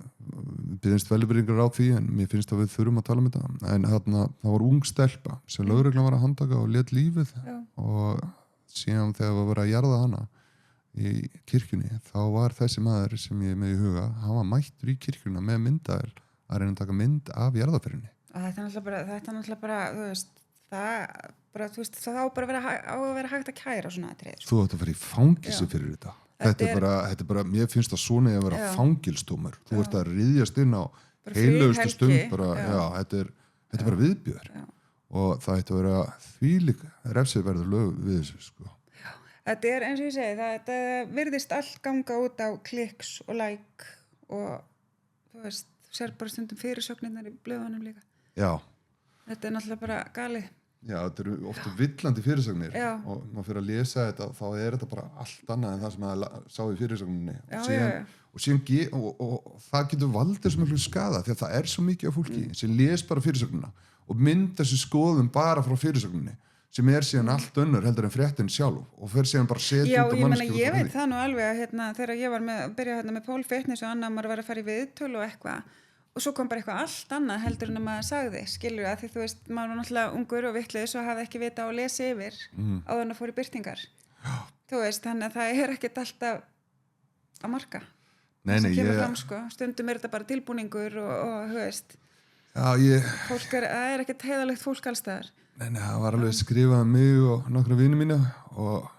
byrjumst velbyrðingar á því en mér finnst að við þurfum að tala þetta en það var ung stelpa sem lögreglan var að handtaka og lét lífið og síðan þegar við varum að jarða hana í kirkjunni, þá var þessi maður sem ég með í huga, hann var mættur í kirkjuna með myndaðil að reyna að taka mynd af jarðaferinni. Þetta er náttúrulega bara, það á bara að vera hægt að kæra svona atriði. Þú átt að vera í fangilsi fyrir þetta. Þetta er bara, mér finnst það svona að vera fangilstómur. Þú ert að ryðjast inn á heilugustu stund bara, þetta er bara viðbjör. Og það ætti að vera þvílík refsiverður lög við þessu, sko. Þetta er eins og ég segi, þetta virðist allt ganga út á kliks og like og þú veist, sér bara stundum fyrirsögninnar í blöðunum líka. Já. Þetta er náttúrulega bara galið. Já, þetta eru ofta villandi fyrirsögnir og maður fyrir að lesa þetta, þá er þetta bara allt annað en það sem maður sá í fyrirsögninni. Og það getur valdið svo miklu skada því að það er svo mikið af fólki sem les bara fyrirsögnina og mynda þessu skoðum bara frá fyrirsögninni sem er síðan allt önnur heldur en fréttin sjálf og fer síðan bara setja út á mannskjöf. Já, ég veit það nú alveg að þegar ég var byrjað með Pól Fitness og annað, maður var að fara í viðtöl og eitthvað og svo kom bara eitthvað allt annað heldur en að maður sagði, skilur að því þú veist, maður var náttúrulega ungur og vitlaus og hafði ekki vita og lesi yfir áður en að fór í birtingar. Þú veist, þannig að það er ekkert alltaf að marka. Nei, fram, sko. Stundum er þetta bara tilbúningur og þú veist, fólk er ekkert heiðalegt fólk allstaðar. Nei, það var alveg skrifað mig og nokkra vini mína og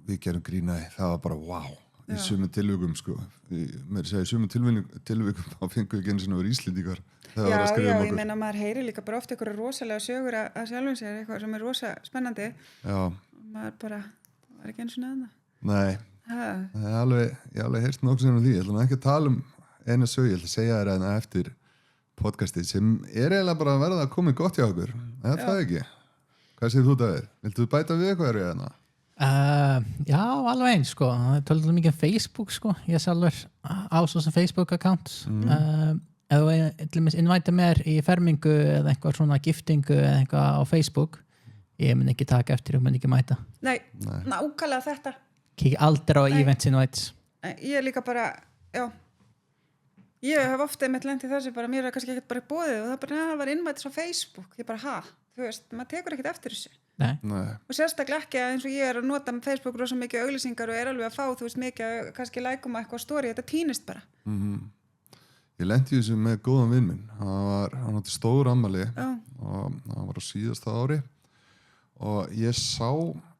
við gerum grínaði, það var bara wow. Í sumum tilvikum, sko. Mér segja, í sumum tilvikum þá fengum við ekki eins og vera Íslendingar. Já, ég meina maður heyri líka bara oft einhverja rosalega sögur að sjálfum sér, eitthvað sem er rosa spennandi. Já. Maður bara, það var ekki eins og neðan það. Nei, ég alveg heyrst nokkuð sem því. Ég ætla ekki að tala eina sög, ég ætla að segja þér hérna eftir podcastið sem er eiginlega bara að verða að koma gott hjá okkur. Eða það ekki? Hvað segir þú Davíð? Viltu bæta við eitthvað hérna? Já, alveg eins sko. Það er tölur mikið Facebook sko. Ég sjálfur á svo sem Facebook account ef þú til dæmis invita mér í fermingu eða eitthvað svona giftingu eða eitthvað á Facebook ég mun ekki taka eftir og mun ekki mæta. Nei. Nákvæmlega þetta. Kikki aldrei á events invites. Ég er líka bara, ég hef ofta einmitt lent í þessu bara mér er kannski ekkert bara boðið og það var invites á Facebook. Ég bara, þú veist, maður tekur ekkert eftir þessu. Nei. Og sérstaklega ekki að eins og ég er að nota með Facebook rosa mikið auglýsingar og er alveg að fá, þú veist, mikið kannski lækum að eitthvað story, þetta týnist bara. Ég lenti í þessu með góðan vinn minn. Hann átti stór afmæli og hann var á síðasta ári og ég sá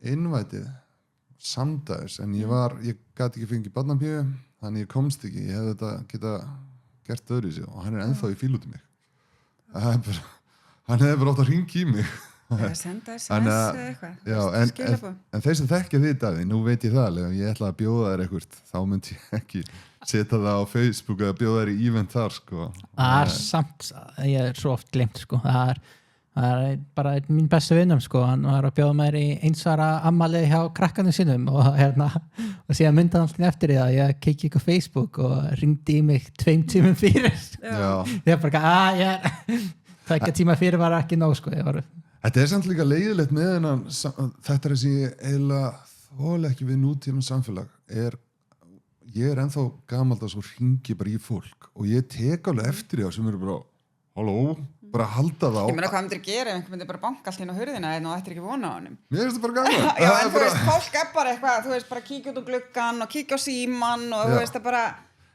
innvætið samdægis en ég gat ekki fengið barnapíu þannig ég komst ekki, ég hefði þetta geta gert öðru í sig og hann er ennþá í fíl út í mig. Hann hefði bara átt að hringi í mig. Eða senda SMS eða eitthvað. En þeir sem þekkja því Davíð, nú veit ég það alveg, ég ætla að bjóða þér eitthvað, þá myndi ég ekki setja það á Facebook eða bjóða þér í event þar, sko. Það er samt, ég er svo oft glemt, sko. Það er bara mín bestu vinnum, sko. Hann var að bjóða mér í einsvara ammali hjá krakkanum sínum og síðan mynda hann alltaf eftir því að ég kikki ykkur Facebook og ringdi í mig 2 tímum fyrir. Ég er bara, það tíma fyrir var ekki nóg, sko. Þetta er samt líka leiðilegt með hennan, þetta er þessi eiginlega þola ekki við nútíma samfélag, ég er ennþá gamaldags og hringi bara í fólk og ég tek alveg eftir því sem eru bara, halló, bara halda það á. Ég meina hvað myndir gera ef einhver myndir bara banka allt inn á hurðina og ættir ekki vona á honum. Mér finnst það bara gaman. Já, en þú veist, fólk er bara eitthvað, þú veist, bara kíkja út úr gluggan og kíkja á síman og þú veist, það bara,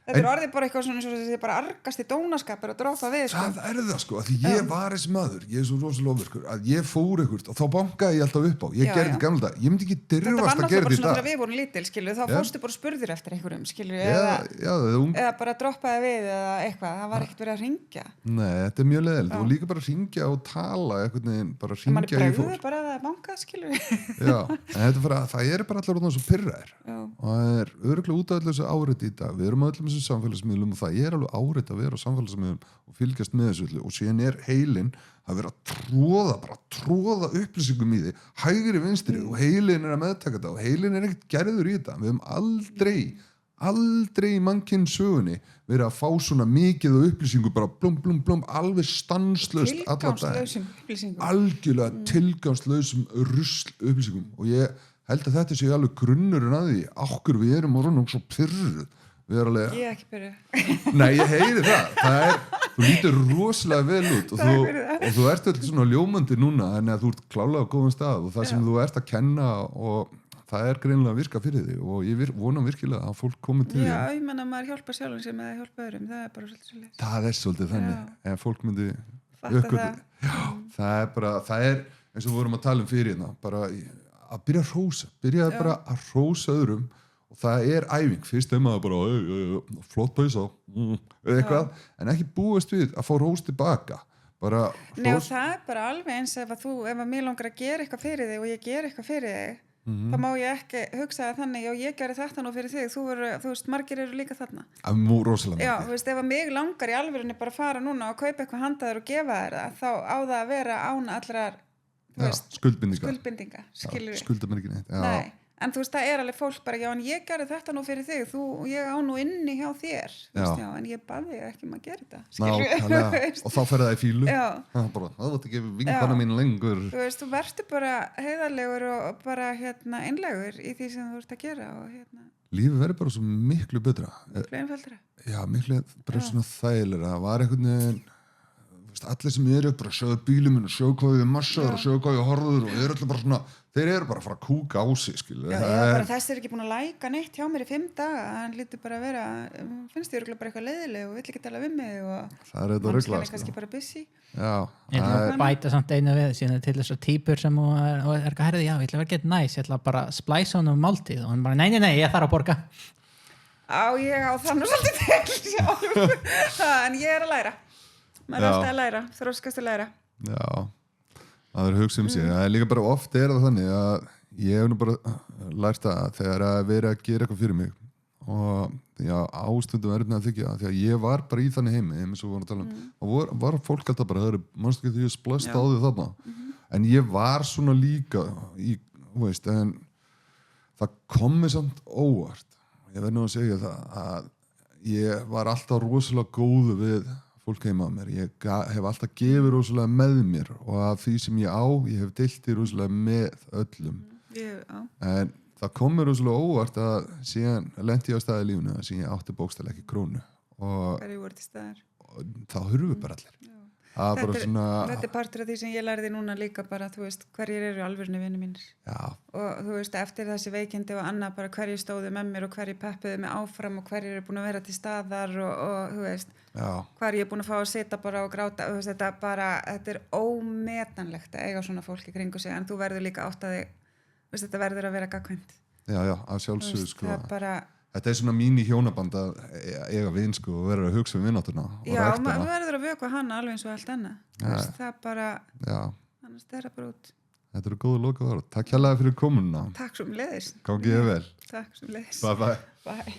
Þetta orðið bara eitthvað svona eins og þetta bara argast í dónaskapur að droppa við sko. Það það sko, að því ég var þessi maður, ég svo rosalega ofvirkur, að ég fór eitthvað og þá bankaði ég alltaf upp á, ég gerði gamla dag, ég myndi ekki dirfast að gera þetta í dag. Þetta var náttúrulega bara svona þegar við vorum lítil, skilur, þá fórstu bara spurðir eftir einhverjum, skilur, eða bara droppaði við eða eitthvað, það var ekkert verið að hringja. Nei, þetta mjög leiðilegt og líka bara hringja og tala einhvern veginn, bara hringja í fólk. Bara að banka, skilur. Já, en það er bara allar svona svo pirraðir og það er örugglega út af öllu þessu áreiti í dag. Við erum öllum þessum samfélagsmiðlum og það er alveg áreitt að vera á samfélagsmiðlum og fylgjast með þessu öllu og síðan er heilinn að vera að tróða upplýsingum í því, hægri vinstri og heilinn er að meðtaka þetta og heilinn er ekkert gerður í þetta. Við höfum aldrei í mannkynssögunni verið að fá svona mikið af upplýsingu bara blum, alveg stanslaust alla dag. Algjörlega tilgangslausum rusl upplýsingum og ég held að þetta sé alveg grunnurinn að því okkur við erum orðin svo pirruð. Ég er ekki byrjuð. Nei, ég heyri það þú lítur rosalega vel út og þú ert öll svona ljómandi núna en að þú ert klálega á góðum stað og það sem þú ert að kenna og það er greinilega að virka fyrir þig og ég vona virkilega að fólk komi til því. Já, ég menna að maður hjálpa sjálfum sér með að hjálpa öðrum, það er bara svolítið svolítið. Það er svolítið þannig, en fólk myndi uppgötu. Já, það er eins og við vorum að tala fyrir hérna, bara að byrja að hrósa, bara að hrósa öðrum og það er æfing, fyrst maður bara flott peysa, eitthvað, en ekki búast við að fá hrós tilbaka. Nei og það er bara alveg eins ef að mér langar að gera eitthvað fyrir þig og ég gera eitthvað fyrir þig, þá má ég ekki hugsa þannig, já ég geri þetta nú fyrir þig, þú veist, margir eru líka þarna. Rosalega. Já, þú veist, ef að mig langar í alvörunni bara að fara núna og kaupa eitthvað handa þér og gefa þér það, þá á það að vera án allrar, þú veist, skuldbindinga, skilur við. Skuldabindinga, já. Nei. En þú veist, það er alveg fólk bara, já, en ég gerði þetta nú fyrir þig, ég á nú inni hjá þér, veist, já, en ég baði ekki að gera þetta, skilju. Og þá ferði það í fílu. Já. Það var ekki vinkona mín lengur. Þú veist, þú verður bara heiðarlegur og bara, einlegur í því sem þú ert að gera og Lífið verður bara svo miklu betra. Miklu einfaldara. Já, miklu bara svona þægilega. Það var einhvern veginn, allir sem eru bara að sjáðu bílum minn og sjáðu hvað við massaður og sjáðu hvað við horfður og eru allir bara svona, þeir eru bara að fara að kúka á sig, skilur. Já, bara þessi er ekki búin að læka neitt hjá mér í 5 daga, hann lítur bara að vera, finnst þér bara eitthvað leiðileg og vill ekki tala við mig og það er þetta rugla, sko. Kannski bara busy. Já. Ég ætla að bæta samt einu við, síðan til þessar típur sem og er ekki að herði, já, ég ætla að vera gett næs, ég ætla bara að splæsa honum máltíð og hann bara, nei, ég þarf að borga. Ég á það nú svolítið til sjálf, en ég er að læra. Maður er alltaf að læra, þroskast að læra. Já, það er hugsa sig. Það er líka bara oft það þannig að ég hef nú bara lært að þegar að vera að gera eitthvað fyrir mig og já, ástundum erfna að þykja því að ég var bara í þannig heimi eins og við vorum að tala og var fólk alltaf bara, það mannstu ekki því að splast á því þarna en ég var svona líka veist, en það kom mér samt óvart. Ég verð nú að segja það að ég var alltaf rosalega góðu við fólk heima á mér. Ég hef alltaf gefið rosalega með mér og af því sem ég hef deilt í rosalega með öllum. En það kom mér rosalega óvart að síðan lenti ég á staði í lífunu að síðan ég átti bókstaflega ekki krónu. Hverju voru til staðar? Þá hurfu bara allir. Þetta er partur af því sem ég lærði núna líka bara, þú veist, hverjir eru alvörinu vinir mínir. Já. Og þú veist, eftir þessi veikindi og annað bara hverjir stóðu með mér og hverjir peppuðu mig áfram og hverjir eru búin að vera til staðar og þú veist, hverjir er búin að fá að sita bara og gráta, þú veist, þetta er ómetanlegt að eiga svona fólk í kringu sig, en þú verður líka átt að þig, þú veist, þetta verður að vera gagnkvæmt. Já, að sjálfsögðu, sko. Það bara þetta er svona mín í hjónaband að eiga vin, sko, og verður að hugsa um vináttuna. Já, maður verður að vökva hana alveg eins og allt annað. Það bara, annars það bara út. Þetta eru góða lokaorð. Takk hérlega fyrir komuna. Takk sem leiðis. Gangi þér vel. Takk sem leiðis. Bye.